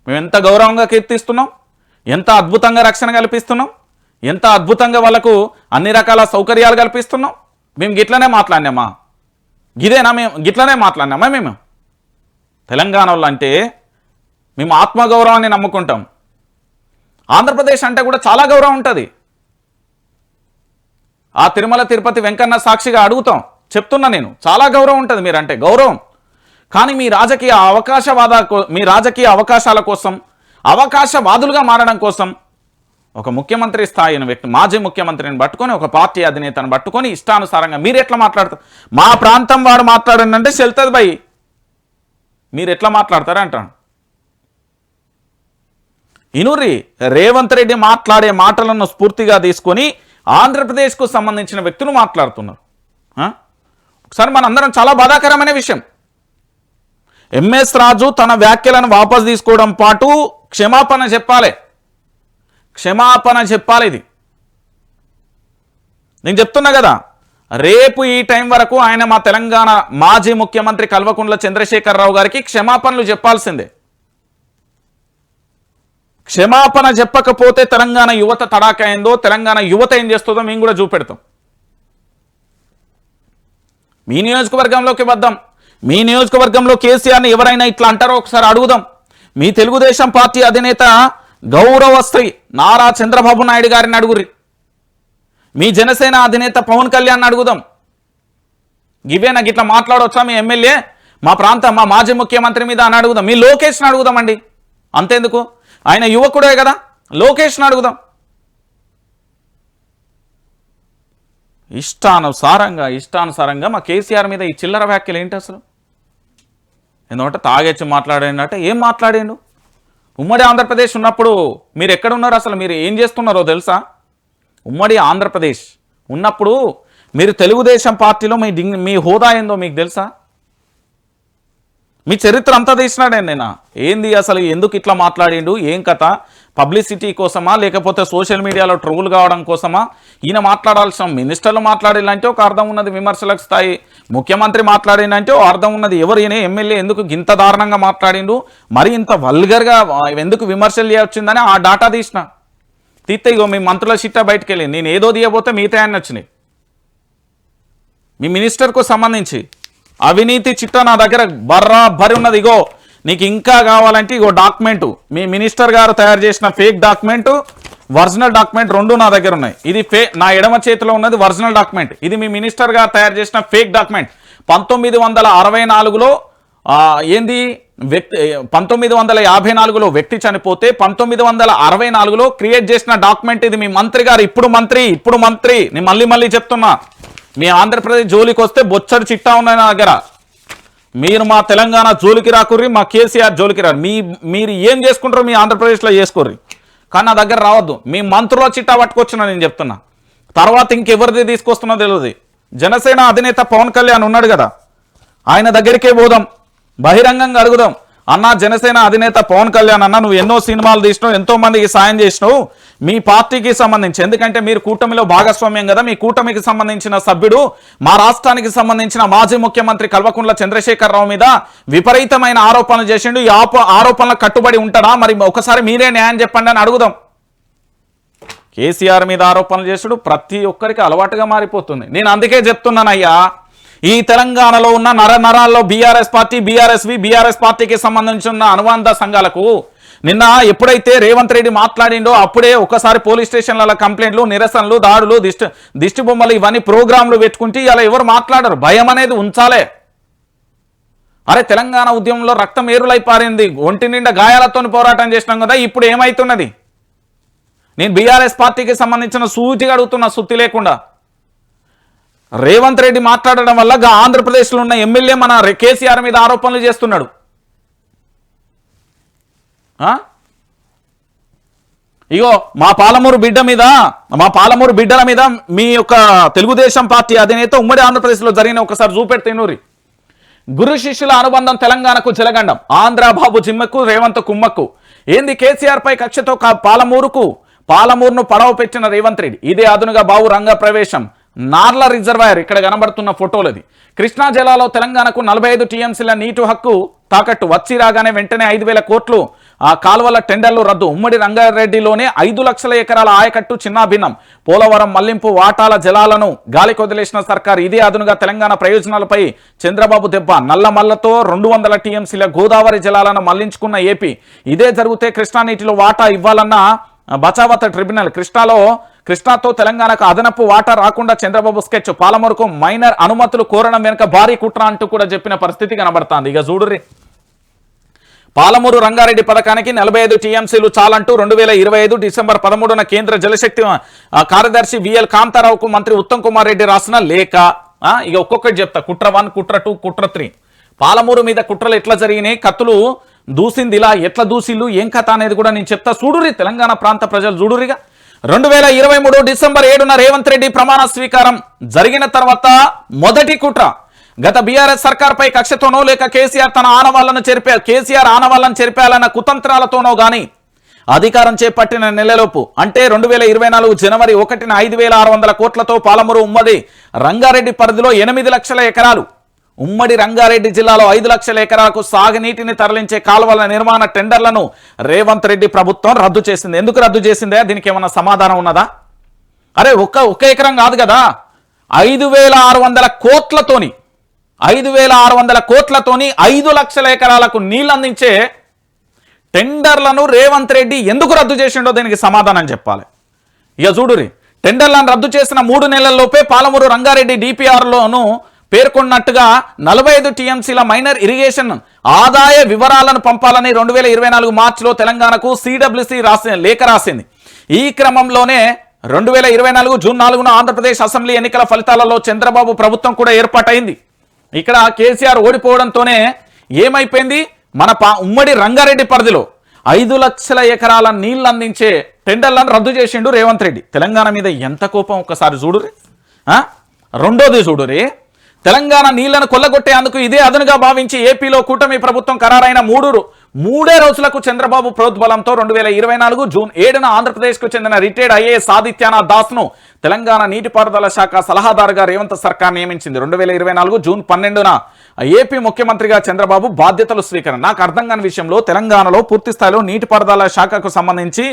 మేము ఎంత గౌరవంగా కీర్తిస్తున్నాం, ఎంత అద్భుతంగా రక్షణ కల్పిస్తున్నాం, ఎంత అద్భుతంగా వాళ్ళకు అన్ని రకాల సౌకర్యాలు కల్పిస్తున్నాం. మేము గిట్లనే మాట్లాడినామా? మేము గిట్లనే మాట్లాడినామా? మేము తెలంగాణలో అంటే మేము ఆత్మగౌరవాన్ని నమ్ముకుంటాం. ఆంధ్రప్రదేశ్ అంటే కూడా చాలా గౌరవం ఉంటుంది. ఆ తిరుమల తిరుపతి వెంకన్న సాక్షిగా అడుగుతాం, చెప్తున్నా నేను, చాలా గౌరవం ఉంటుంది మీరంటే గౌరవం. కానీ మీ రాజకీయ అవకాశాల కోసం, అవకాశవాదులుగా మారడం కోసం ఒక ముఖ్యమంత్రి స్థాయిన వ్యక్తి, మాజీ ముఖ్యమంత్రిని పట్టుకొని, ఒక పార్టీ అధినేతను పట్టుకొని ఇష్టానుసారంగా మీరు ఎట్లా మాట్లాడతారు? మా ప్రాంతం వాడు మాట్లాడంటే చెల్తుంది భయ్, మీరు ఎట్లా మాట్లాడతారు అంటాను. ఇనురి రేవంత్ రెడ్డి మాట్లాడే మాటలను స్ఫూర్తిగా తీసుకొని ఆంధ్రప్రదేశ్కు సంబంధించిన వ్యక్తులు మాట్లాడుతున్నారు. ఒకసారి మనందరం చాలా బాధాకరమైన విషయం, ఎంఎస్ రాజు తన వ్యాఖ్యలను వాపసు తీసుకోవడం పాటు క్షమాపణ చెప్పాలి. ఇది నేను చెప్తున్నా కదా, రేపు ఈ టైం వరకు ఆయన మా తెలంగాణ మాజీ ముఖ్యమంత్రి కల్వకుంట్ల చంద్రశేఖరరావు గారికి క్షమాపణలు చెప్పాల్సిందే. క్షమాపణ చెప్పకపోతే తెలంగాణ యువత తడాకైందో, తెలంగాణ యువత ఏం చేస్తుందో మేము కూడా చూపెడతాం. మీ నియోజకవర్గంలోకి వద్దాం, మీ నియోజకవర్గంలో కేసీఆర్ని ఎవరైనా ఇట్లా అంటారో ఒకసారి అడుగుదాం. మీ తెలుగుదేశం పార్టీ అధినేత గౌరవశ్రీ నారా చంద్రబాబు నాయుడు గారిని అడుగురి, మీ జనసేన అధినేత పవన్ కళ్యాణ్ అడుగుదాం. ఇవే నాకు ఇట్లా మాట్లాడవచ్చా మీ ఎమ్మెల్యే మా మాజీ ముఖ్యమంత్రి మీద అని అడుగుదాం. మీ లోకేష్ని అడుగుదామండి, అంతేందుకు, ఆయన యువకుడే కదా, లోకేష్ని అడుగుదాం. ఇష్టానుసారంగా మా కేసీఆర్ మీద ఈ చిల్లర వ్యాఖ్యలు ఏంటి అసలు? ఎందుకంటే తాగేచ్చి మాట్లాడినట్టే ఏం మాట్లాడాడు? ఉమ్మడి ఆంధ్రప్రదేశ్ ఉన్నప్పుడు మీరు ఎక్కడున్నారు, అసలు మీరు ఏం చేస్తున్నారో తెలుసా? ఉమ్మడి ఆంధ్రప్రదేశ్ ఉన్నప్పుడు మీరు తెలుగుదేశం పార్టీలో మీ హోదా ఏందో మీకు తెలుసా? మీ చరిత్ర అంతా తీసినాడే నేను. ఏంది అసలు, ఎందుకు ఇట్లా మాట్లాడిండు, ఏం కథ? పబ్లిసిటీ కోసమా, లేకపోతే సోషల్ మీడియాలో ట్రోల్ కావడం కోసమా? ఈయన మాట్లాడాల్సిన మినిస్టర్లు మాట్లాడాలంటే ఒక అర్థం ఉన్నది, విమర్శలకు స్థాయి. ముఖ్యమంత్రి మాట్లాడిందంటే ఒక అర్థం ఉన్నది. ఎవరు ఈయన ఎమ్మెల్యే ఎందుకు ఇంత దారుణంగా మాట్లాడిండు, మరి ఇంత వల్గర్గా ఎందుకు విమర్శలు చేయొచ్చిందని ఆ డాటా తీస్తే ఇగో మీ మంత్రుల చిట్టా బయటకు వెళ్ళి నేను ఏదో తీయబోతే మిగతా అన్నీ వచ్చినాయి. మీ మినిస్టర్కు సంబంధించి అవినీతి చిట్టా నా దగ్గర బర్రాబరి ఉన్నది. ఇగో నీకు ఇంకా కావాలంటే ఇగో డాక్యుమెంటు, మీ మినిస్టర్ గారు తయారు చేసిన ఫేక్ డాక్యుమెంటు, ఒరిజినల్ డాక్యుమెంట్ రెండు నా దగ్గర ఉన్నాయి. ఇది నా ఎడమ చేతిలో ఉన్నది ఒరిజినల్ డాక్యుమెంట్, ఇది మీ మినిస్టర్ గారు తయారు చేసిన ఫేక్ డాక్యుమెంట్. 1964లో ఏంది వ్యక్తి, 1954లో వ్యక్తి చనిపోతే 1964లో క్రియేట్ చేసిన డాక్యుమెంట్ ఇది. మీ మంత్రి గారు ఇప్పుడు మంత్రి నేను మళ్ళీ చెప్తున్నా, మీ ఆంధ్రప్రదేశ్ జోలికి వస్తే బొచ్చడి చిట్టా ఉన్నాయి నా దగ్గర. మీరు మా తెలంగాణ జోలికి రాకుర్రి, మా కేసీఆర్ జోలికి రారు. మీరు ఏం చేసుకుంటారో మీ ఆంధ్రప్రదేశ్లో చేసుకోర్రి, కానీ నా దగ్గర రావద్దు. మీ మంత్రుల చిట్టా పట్టుకొచ్చినా నేను చెప్తున్నా. తర్వాత ఇంకెవరిది తీసుకొస్తున్నా తెలియదు. జనసేన అధినేత పవన్ కళ్యాణ్ ఉన్నాడు కదా, ఆయన దగ్గరికే పోదాం, బహిరంగంగా అడుగుదాం. అన్న జనసేన అధినేత పవన్ కళ్యాణ్ అన్న, నువ్వు ఎన్నో సినిమాలు తీసినావు, ఎంతో మందికి సాయం చేసినావు, మీ పార్టీకి సంబంధించి, ఎందుకంటే మీరు కూటమిలో భాగస్వామ్యం కదా, మీ కూటమికి సంబంధించిన సభ్యుడు మా రాష్ట్రానికి సంబంధించిన మాజీ ముఖ్యమంత్రి కల్వకుంట్ల చంద్రశేఖరరావు మీద విపరీతమైన ఆరోపణలు చేసిండు. ఈ ఆరోపణలకు కట్టుబడి ఉంటాడా? మరి ఒకసారి మీరే న్యాయం చెప్పండి అని అడుగుదాం. కేసీఆర్ మీద ఆరోపణలు చేసుడు ప్రతి ఒక్కరికి అలవాటుగా మారిపోతుంది. నేను అందుకే చెప్తున్నానయ్యా, ఈ తెలంగాణలో ఉన్న నరాల్లో బీఆర్ఎస్ పార్టీ, బీఆర్ఎస్ పార్టీకి సంబంధించిన అనుబంధ సంఘాలకు నిన్న ఎప్పుడైతే రేవంత్ రెడ్డి మాట్లాడిండో అప్పుడే ఒకసారి పోలీస్ స్టేషన్ల కంప్లైంట్లు, నిరసనలు, దాడులు, దిష్టి బొమ్మలు, ఇవన్నీ ప్రోగ్రాంలు పెట్టుకుంటే ఇలా ఎవరు మాట్లాడరు. భయం అనేది ఉంచాలే, అరే తెలంగాణ ఉద్యమంలో రక్తం ఏరులై పారింది, ఒంటి నిండా గాయాలతో పోరాటం చేసినాం కదా, ఇప్పుడు ఏమైతున్నది? నేను బీఆర్ఎస్ పార్టీకి సంబంధించిన సూచిగా అడుగుతున్నా, సుత్తి లేకుండా. రేవంత్ రెడ్డి మాట్లాడడం వల్ల ఆంధ్రప్రదేశ్లో ఉన్న ఎమ్మెల్యే మన కేసీఆర్ మీద ఆరోపణలు చేస్తున్నాడు. ఇగో మా పాలమూరు బిడ్డల మీద మీ యొక్క తెలుగుదేశం పార్టీ అధినేత ఉమ్మడి ఆంధ్రప్రదేశ్లో జరిగిన ఒకసారి చూపెడితేనూరి. గురు శిష్యుల అనుబంధం తెలంగాణకు జలగండం, ఆంధ్ర బాబు జిమ్మకు రేవంత్ కుమ్మక్కు. ఏంది కేసీఆర్ పై కక్షతో పాలమూరును పడవ పెట్టిన రేవంత్ రెడ్డి. ఇదే అదునుగా బావు రంగ ప్రవేశం. నార్ల రిజర్వాయర్ ఇక్కడ కనబడుతున్న ఫోటోలది. కృష్ణా జిల్లాలో తెలంగాణకు 45 టీఎంసీల నీటి హక్కు తాకట్టు. వచ్చి రాగానే వెంటనే 5,000 కోట్లు ఆ కాలువల టెండర్లు రద్దు. ఉమ్మడి రంగారెడ్డిలోనే 5 లక్షల ఎకరాల ఆయకట్టు చిన్నాభిన్నం. పోలవరం మళ్లింపు వాటాల జలాలను గాలి కొదిలేసిన సర్కార్. ఇదే అదునుగా తెలంగాణ ప్రయోజనాలపై చంద్రబాబు దెబ్బ. నల్లమల్లతో 200 టీఎంసీల గోదావరి జలాలను మళ్లించుకున్న ఏపీ. ఇదే జరిగితే కృష్ణా నీటిలో వాటా ఇవ్వాలన్న బచావత ట్రిబ్యునల్. కృష్ణాతో తెలంగాణకు అదనపు వాటా రాకుండా చంద్రబాబు స్కెచ్. పాలమూరుకు మైనర్ అనుమతులు కోరడం వెనుక భారీ కుట్ర అంటూ కూడా చెప్పిన పరిస్థితి కనబడుతుంది. ఇక చూడుర్రి, పాలమూరు రంగారెడ్డి పథకానికి 45 టీఎంసీలు చాలంటూ 2025 డిసెంబర్ 13న కేంద్ర జలశక్తి కార్యదర్శి విఎల్ కాంతారావుకు మంత్రి ఉత్తమ్ కుమార్ రెడ్డి రాసిన లేఖ. ఇక ఒక్కొక్కటి చెప్తా. కుట్ర 1, కుట్ర 2, కుట్ర 3. పాలమూరు మీద కుట్రలు ఎట్లా జరిగినాయి, కత్తులు దూసింది ఇలా ఎట్లా దూసిల్లు, ఏం కథ అనేది కూడా నేను చెప్తా. చూడుర్రి, తెలంగాణ ప్రాంత ప్రజలు చూడుర్రిగా. 2023 డిసెంబర్ 7న రేవంత్ రెడ్డి ప్రమాణ స్వీకారం జరిగిన తర్వాత మొదటి కుట్ర. గత బీఆర్ఎస్ సర్కార్పై కక్షతోనో లేక కేసీఆర్ ఆనవాళ్లను చెరిపేయాలన్న కుతంత్రాలతోనో గాని అధికారం చేపట్టిన నెలలోపు అంటే 2024 జనవరి 1న 5,600 కోట్లతో పాలమూరు ఉమ్మడి రంగారెడ్డి పరిధిలో 8 లక్షల ఎకరాలు, ఉమ్మడి రంగారెడ్డి జిల్లాలో 5 లక్షల ఎకరాలకు సాగునీటిని తరలించే కాలువల నిర్మాణ టెండర్లను రేవంత్ రెడ్డి ప్రభుత్వం రద్దు చేసింది. ఎందుకు రద్దు చేసిందే, దీనికి ఏమన్నా సమాధానం ఉన్నదా? అరే ఒక్క ఎకరం కాదు కదా, 5,600 కోట్లతోని 5 లక్షల ఎకరాలకు నీళ్ళు అందించే టెండర్లను రేవంత్ రెడ్డి ఎందుకు రద్దు చేసిండో దీనికి సమాధానం చెప్పాలి. ఇక చూడురి, టెండర్లను రద్దు చేసిన 3 నెలల్లోపే పాలమూరు రంగారెడ్డి డిపిఆర్లోను పేర్కొన్నట్టుగా 45 టీఎంసీల మైనర్ ఇరిగేషన్ ఆదాయ వివరాలను పంపాలని 2024 మార్చిలో తెలంగాణకు సిడబ్ల్యూసి లేఖ రాసింది. ఈ క్రమంలోనే 2024 జూన్ 4న ఆంధ్రప్రదేశ్ అసెంబ్లీ ఎన్నికల ఫలితాలలో చంద్రబాబు ప్రభుత్వం కూడా ఏర్పాటైంది. ఇక్కడ కేసీఆర్ ఓడిపోవడంతోనే ఏమైపోయింది, మన ఉమ్మడి రంగారెడ్డి పరిధిలో 5 లక్షల ఎకరాల నీళ్లు అందించే టెండర్లను రద్దు చేసిండు రేవంత్ రెడ్డి. తెలంగాణ మీద ఎంత కోపం ఒక్కసారి చూడురి. రెండోది చూడురి, తెలంగాణ నీళ్లను కొల్లగొట్టేందుకు ఇదే అదనుగా భావించి ఏపీలో కూటమి ప్రభుత్వం ఖరారైన మూడే రోజులకు చంద్రబాబు ప్రోద్బలంతో 2024 జూన్ 7న ఆంధ్రప్రదేశ్కు చెందిన రిటైర్డ్ ఐఏఎస్ ఆదిత్యనాథ్ దాస్ను తెలంగాణ నీటిపారుదల శాఖ సలహాదారుగా రేవంత్ సర్కార్ నియమించింది. 2024 జూన్ 12న ఏపీ ముఖ్యమంత్రిగా చంద్రబాబు బాధ్యతలు స్వీకరణ. నాకు అర్థం కాని విషయంలో తెలంగాణలో పూర్తి స్థాయిలో నీటిపారుదల శాఖకు సంబంధించి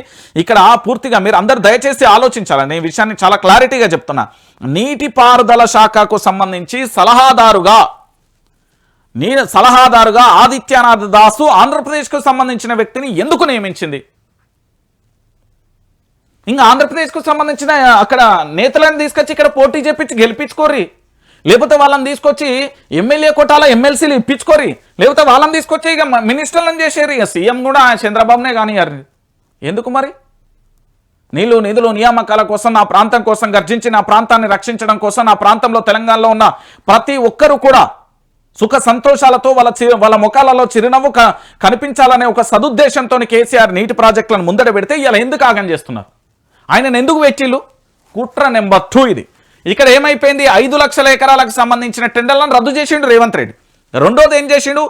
ఇక్కడ పూర్తిగా మీరు అందరు దయచేసి ఆలోచించాలని ఈ విషయాన్ని చాలా క్లారిటీగా చెప్తున్నా. నీటిపారుదల శాఖకు సంబంధించి సలహాదారుగా ఆదిత్యనాథ్ దాసు ఆంధ్రప్రదేశ్కు సంబంధించిన వ్యక్తిని ఎందుకు నియమించింది? ఇంకా ఆంధ్రప్రదేశ్కు సంబంధించిన అక్కడ నేతలను తీసుకొచ్చి ఇక్కడ పోటీ చేపించి గెలిపించుకోరి, లేకపోతే వాళ్ళని తీసుకొచ్చి ఎమ్మెల్యే కోటాల ఎమ్మెల్సీలు ఇప్పించుకోరి, లేకపోతే వాళ్ళని తీసుకొచ్చి ఇక మినిస్టర్లను చేసేరు. ఇక సీఎం కూడా చంద్రబాబునే కానియారు. ఎందుకు మరి? నీళ్లు నిధులు నియామకాల కోసం, నా ప్రాంతం కోసం గర్జించి నా ప్రాంతాన్ని రక్షించడం కోసం, నా ప్రాంతంలో తెలంగాణలో ఉన్న ప్రతి ఒక్కరూ కూడా సుఖ సంతోషాలతో వాళ్ళ ముఖాలలో చిరునవ్వు కనిపించాలనే ఒక సదుద్దేశంతో కేసీఆర్ నీటి ప్రాజెక్టులను ముందట పెడితే ఇలా ఎందుకు ఆగం చేస్తున్నారు? ఆయనను ఎందుకు పెట్టిళ్ళు? కుట్ర నెంబర్ 2 ఇది. ఇక్కడ ఏమైపోయింది, 5 లక్షల ఎకరాలకు సంబంధించిన టెండర్లను రద్దు చేసిండు రేవంత్ రెడ్డి. రెండోది ఏం చేసిండు,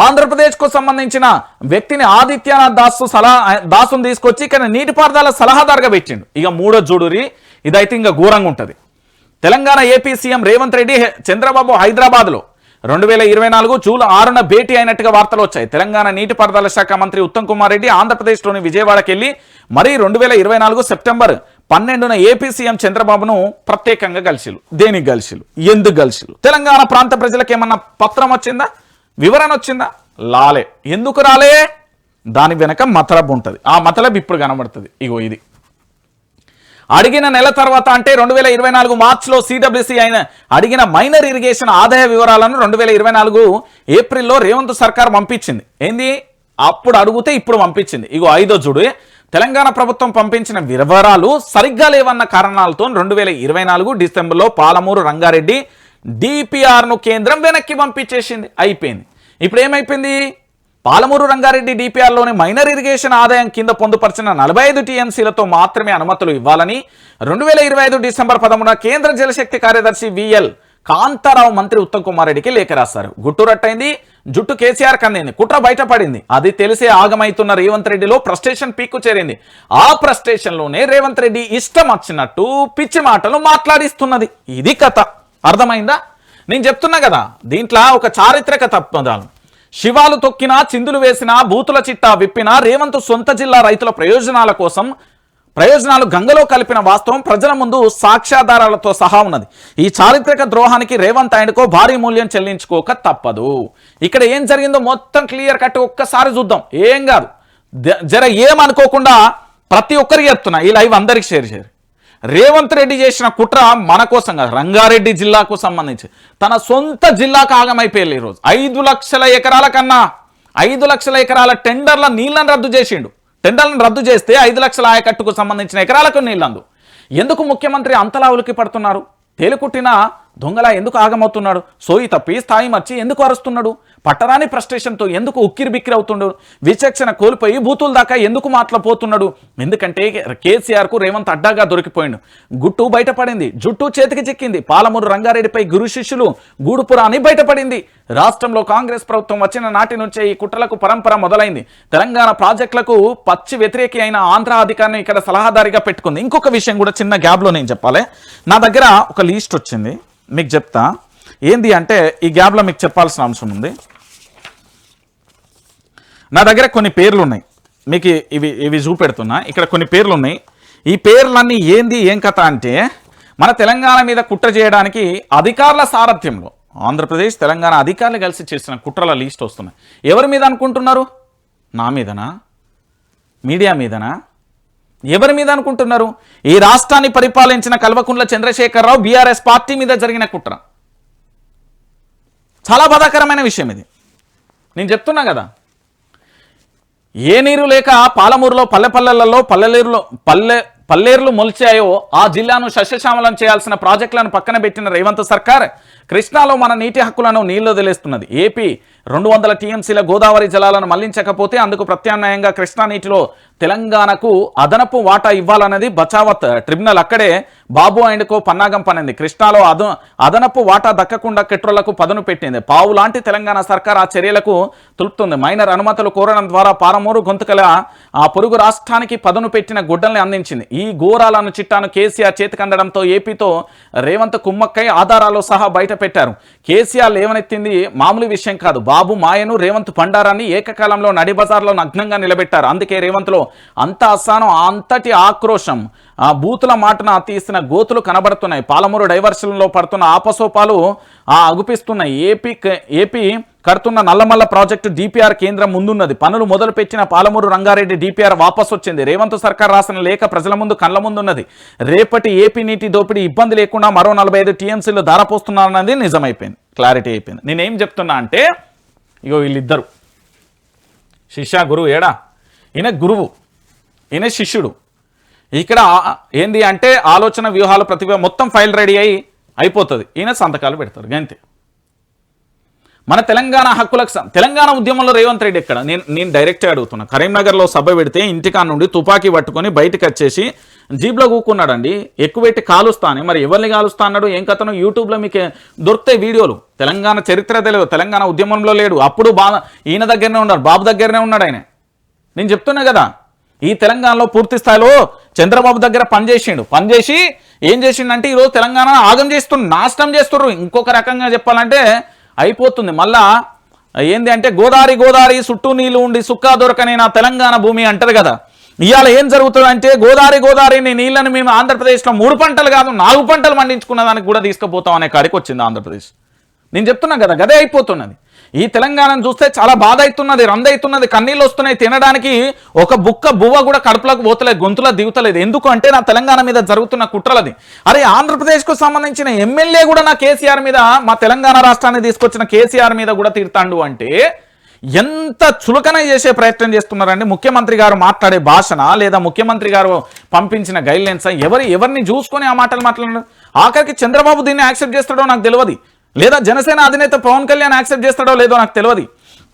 ఆంధ్రప్రదేశ్కు సంబంధించిన వ్యక్తిని ఆదిత్యనాథ్ దాసును తీసుకొచ్చి ఇక్కడ నీటిపారుదల సలహాదారుగా పెట్టిండు. ఇక మూడో చూడురి, ఇదైతే ఇంకా ఘోరంగా ఉంటుంది. తెలంగాణ ఏపీ సీఎం రేవంత్ రెడ్డి చంద్రబాబు హైదరాబాద్లో 2024 జూన్ 6న భేటీ అయినట్టుగా వార్తలు వచ్చాయి. తెలంగాణ నీటిపారుదల శాఖ మంత్రి ఉత్తమ్ కుమార్ రెడ్డి ఆంధ్రప్రదేశ్లోని విజయవాడకి వెళ్ళి మరి 2024 సెప్టెంబర్ 12న ఏపీ సీఎం చంద్రబాబును ప్రత్యేకంగా కలిసిలు. దేనికి కలిసిలు, ఎందుకు కలిసిలు? తెలంగాణ ప్రాంత ప్రజలకు ఏమన్నా పత్రం వచ్చిందా, వివరణ వచ్చిందా? లాలే. ఎందుకు రాలే? దాని వెనక మతలబ్ ఉంటుంది. ఆ మతలబ్ ఇప్పుడు కనబడుతుంది. ఇగో ఇది అడిగిన నెల తర్వాత అంటే 2024 మార్చిలో సిడబ్ల్యూసీ అడిగిన మైనర్ ఇరిగేషన్ ఆదాయ వివరాలను 2024 ఏప్రిల్లో రేవంత్ సర్కార్ పంపించింది. ఏంది అప్పుడు అడిగితే ఇప్పుడు పంపించింది. ఇగో 5వ చూడు, తెలంగాణ ప్రభుత్వం పంపించిన వివరాలు సరిగ్గా లేవన్న కారణాలతో 2024 డిసెంబర్లో పాలమూరు రంగారెడ్డి డిపిఆర్ను కేంద్రం వెనక్కి పంపించేసింది. అయిపోయింది. ఇప్పుడు ఏమైపోయింది? పాలమూరు రంగారెడ్డి డిపిఆర్లోని మైనర్ ఇరిగేషన్ ఆదాయం కింద పొందుపరిచిన 45 టీఎంసీలతో మాత్రమే అనుమతులు ఇవ్వాలని 2025 డిసెంబర్ 13న కేంద్ర జలశక్తి కార్యదర్శి విఎల్ కాంతారావు మంత్రి ఉత్తమ్ కుమార్ రెడ్డికి లేఖ రాశారు. గుట్టురట్టయింది, జుట్టు కేసీఆర్ కందింది, కుట్ర బయటపడింది. అది తెలిసే ఆగమైతున్న రేవంత్ రెడ్డిలో ఫ్రస్ట్రేషన్ పీక్కు చేరింది. ఆ ఫ్రస్ట్రేషన్లోనే రేవంత్ రెడ్డి ఇష్టం వచ్చినట్టు పిచ్చి మాటలు మాట్లాడిస్తున్నది. ఇది కథ. అర్థమైందా? నేను చెప్తున్నా కదా, దీంట్లో ఒక చారిత్రక తప్పదాలు. శివాలు తొక్కినా, చిందులు వేసినా, బూతుల చిట్టా విప్పినా, రేవంత్ సొంత జిల్లా రైతుల ప్రయోజనాలు గంగలో కలిపిన వాస్తవం ప్రజల ముందు సాక్ష్యాధారాలతో సహా ఉన్నది. ఈ చారిత్రక ద్రోహానికి రేవంత్ ఆయనకో భారీ మూల్యం చెల్లించుకోక తప్పదు. ఇక్కడ ఏం జరిగిందో మొత్తం క్లియర్ కట్ ఒక్కసారి చూద్దాం. ఏం కాదు, జర ఏమనుకోకుండా ప్రతి ఒక్కరికి చెప్తున్నా, ఈ లైవ్ అందరికి షేర్ చేయరు. రేవంత్ రెడ్డి చేసిన కుట్ర మన కోసం కాదు, రంగారెడ్డి జిల్లాకు సంబంధించి తన సొంత జిల్లాకు ఆగమైపోయారు. ఈరోజు 5 లక్షల ఎకరాల కన్నా 5 లక్షల ఎకరాల టెండర్ల నీళ్లను రద్దు చేసిండు. టెండర్లను రద్దు చేస్తే 5 లక్షల ఆయకట్టుకు సంబంధించిన ఎకరాలకు నీళ్లందు. ఎందుకు ముఖ్యమంత్రి అంతలా ఉలికి పడుతున్నారు? తేలుకుట్టిన దొంగలా ఎందుకు ఆగమవుతున్నాడు? సోయి తప్పి స్థాయి మర్చి ఎందుకు అరుస్తున్నాడు? పట్టరాని ఫ్రస్ట్రేషన్తో ఎందుకు ఉక్కిరి బిక్కిరి అవుతుండు? విచక్షణ కోల్పోయి బూతుల దాకా ఎందుకు మాట్లాపోతున్నాడు? ఎందుకంటే కేసీఆర్కు రేవంత్ అడ్డాగా దొరికిపోయిండు. గుట్టు బయటపడింది, జుట్టు చేతికి చిక్కింది. పాలమూరు రంగారెడ్డిపై గురు శిష్యులు గూడుపురాని బయటపడింది. రాష్ట్రంలో కాంగ్రెస్ ప్రభుత్వం వచ్చిన నాటి నుంచే ఈ కుట్రలకు పరంపర మొదలైంది. తెలంగాణ ప్రాజెక్టులకు పచ్చి వ్యతిరేకి అయిన ఆంధ్ర అధికారిని ఇక్కడ సలహాదారిగా పెట్టుకుంది. ఇంకొక విషయం కూడా చిన్న గ్యాప్లో నేను చెప్పాలి. నా దగ్గర ఒక లిస్ట్ వచ్చింది, మీకు చెప్తా. ఏంది అంటే ఈ గ్యాప్లో మీకు చెప్పాల్సిన అంశం ఉంది. నా దగ్గర కొన్ని పేర్లు ఉన్నాయి, మీకు ఇవి చూపెడుతున్నా. ఇక్కడ కొన్ని పేర్లు ఉన్నాయి. ఈ పేర్లన్నీ ఏంది ఏం కథ అంటే మన తెలంగాణ మీద కుట్ర చేయడానికి అధికారుల సారథ్యంలో ఆంధ్రప్రదేశ్ తెలంగాణ అధికారులు కలిసి చేసిన కుట్రల లిస్ట్ వస్తున్నాయి. ఎవరి మీద అనుకుంటున్నారు? నా మీదనా? మీడియా మీదనా? ఎవరి మీద అనుకుంటున్నారు? ఈ రాష్ట్రాన్ని పరిపాలించిన కల్వకుంట్ల చంద్రశేఖరరావు బీఆర్ఎస్ పార్టీ మీద జరిగిన కుట్ర. చాలా బాధాకరమైన విషయం ఇది. నేను చెప్తున్నా కదా, ఏ నీరు లేక పాలమూరులో పల్లెపల్లెలలో పల్లేర్లు మొలిచాయో ఆ జిల్లాను సస్యశ్యామలం చేయాల్సిన ప్రాజెక్టులను పక్కన పెట్టిన రేవంత్ సర్కార్ కృష్ణాలో మన నీటి హక్కులను నీళ్లు వదిలేస్తున్నది. ఏపీ 200 టీఎంసీల గోదావరి జలాలను మళ్లించకపోతే అందుకు ప్రత్యామ్నాయంగా కృష్ణా నీటిలో తెలంగాణకు అదనపు వాటా ఇవ్వాలన్నది బచావత్ ట్రిబ్యునల్ అక్కడే బాబు అండ్కో పన్నాగం పనింది. కృష్ణాలో అదనపు వాటా దక్కకుండా కెట్రోలకు పదును పెట్టింది. పావు లాంటి తెలంగాణ సర్కార్ ఆ చర్యలకు తులుపుతుంది. మైనర్ అనుమతులు కోరడం ద్వారా పాలమూరు గొంతుకల ఆ పొరుగు రాష్ట్రానికి పదును పెట్టిన గుడ్డల్ని అందించింది. ఈ ఘోరాలను చిట్టాను కేసీఆర్ చేతికందడంతో ఏపీతో రేవంత్ కుమ్మక్కై ఆధారాలు సహా బయట పెట్టారు. కేసీఆర్ లేవనెత్తింది మామూలు విషయం కాదు. బాబు మాయను, రేవంత్ పండారాన్ని ఏకకాలంలో నడిబజార్లో నగ్నంగా నిలబెట్టారు. అందుకే రేవంత్లో అంత అసహనం, అంతటి ఆక్రోశం, ఆ బూతుల మాటన తీసిన గోతులు కనబడుతున్నాయి. పాలమూరు డైవర్షన్లో పడుతున్న ఆపసోపాలు అగుపిస్తున్నాయి. ఏపీ కడుతున్న నల్లమల్ల ప్రాజెక్టు డిపిఆర్ కేంద్రం ముందున్నది. పనులు మొదలు పెట్టిన పాలమూరు రంగారెడ్డి డిపిఆర్ వాపసు వచ్చింది. రేవంత్ సర్కార్ రాసిన లేఖ ప్రజల ముందు కళ్ళ ముందున్నది. రేపటి ఏపీ నీటి దోపిడీ ఇబ్బంది లేకుండా మరో 45 టీఎంసీలు ధారపోస్తున్నారన్నది నిజమైపోయింది, క్లారిటీ అయిపోయింది. నేనేం చెప్తున్నా అంటే, ఇగో వీళ్ళిద్దరు శిష్య గురువు. ఏడా ఈయన గురువు, ఈయన శిష్యుడు. ఇక్కడ ఏంది అంటే ఆలోచన వ్యూహాలు ప్రతిభ మొత్తం ఫైల్ రెడీ అయిపోతుంది. ఈయన సంతకాలు పెడతారు గంతే. మన తెలంగాణ హక్కులకు తెలంగాణ ఉద్యమంలో రేవంత్ రెడ్డి ఎక్కడ? నేను డైరెక్ట్గా అడుగుతున్నా. కరీంనగర్లో సభ పెడితే ఇంటికా నుండి తుపాకీ పట్టుకొని బయటకు వచ్చేసి జీప్లో కూకున్నాడండి. ఎక్కువ పెట్టి కాలుస్తాను. మరి ఎవరిని కాలుస్తా అన్నాడు? ఏం కథను? యూట్యూబ్లో మీకు దొరుకుతాయి వీడియోలు. తెలంగాణ చరిత్ర తెలియదు, తెలంగాణ ఉద్యమంలో లేడు. అప్పుడు ఈయన దగ్గరనే ఉన్నాడు, బాబు దగ్గరనే ఉన్నాడు ఆయన. నేను చెప్తున్నా కదా, ఈ తెలంగాణలో పూర్తి స్థాయిలో చంద్రబాబు దగ్గర పనిచేసి ఏం చేసిండంటే ఈరోజు తెలంగాణ ఆగం చేస్తున్నారు, నాశనం చేస్తున్నారు. ఇంకొక రకంగా చెప్పాలంటే అయిపోతుంది. మళ్ళా ఏంది అంటే గోదావరి చుట్టూ నీళ్ళు ఉండి సుక్కా దొరకని నా తెలంగాణ భూమి అంటారు కదా. ఇవాళ ఏం జరుగుతుందంటే గోదావరిని నీళ్ళని మేము ఆంధ్రప్రదేశ్లో 3 పంటలు కాదు 4 పంటలు పండించుకున్న దానికి కూడా తీసుకుపోతాం అనే కాడికి వచ్చింది ఆంధ్రప్రదేశ్. నేను చెప్తున్నా కదా, గదే అయిపోతున్నది. ఈ తెలంగాణను చూస్తే చాలా బాధ అవుతున్నది, రందవుతున్నది, కన్నీళ్ళు వస్తున్నాయి. తినడానికి ఒక బుక్క బువ్వ కూడా కడుపులోకి పోతలేదు, గొంతులో దిగుతలేదు. ఎందుకు అంటే నా తెలంగాణ మీద జరుగుతున్న కుట్రలది. అరే ఆంధ్రప్రదేశ్కు సంబంధించిన ఎమ్మెల్యే కూడా నా కేసీఆర్ మీద, మా తెలంగాణ రాష్ట్రాన్ని తీసుకొచ్చిన కేసీఆర్ మీద కూడా తిడతాండు అంటే ఎంత చులకన చేసే ప్రయత్నం చేస్తున్నారండి. ముఖ్యమంత్రి గారు మాట్లాడే భాషన లేదా ముఖ్యమంత్రి గారు పంపించిన గైడ్లైన్స్ ఎవరిని చూసుకొని ఆ మాటలు మాట్లాడారు. ఆఖరికి చంద్రబాబు దీన్ని యాక్సెప్ట్ చేస్తాడో నాకు తెలియదు, లేదా జనసేన అధినేత పవన్ కళ్యాణ్ యాక్సెప్ట్ చేస్తాడో లేదో నాకు తెలియదు.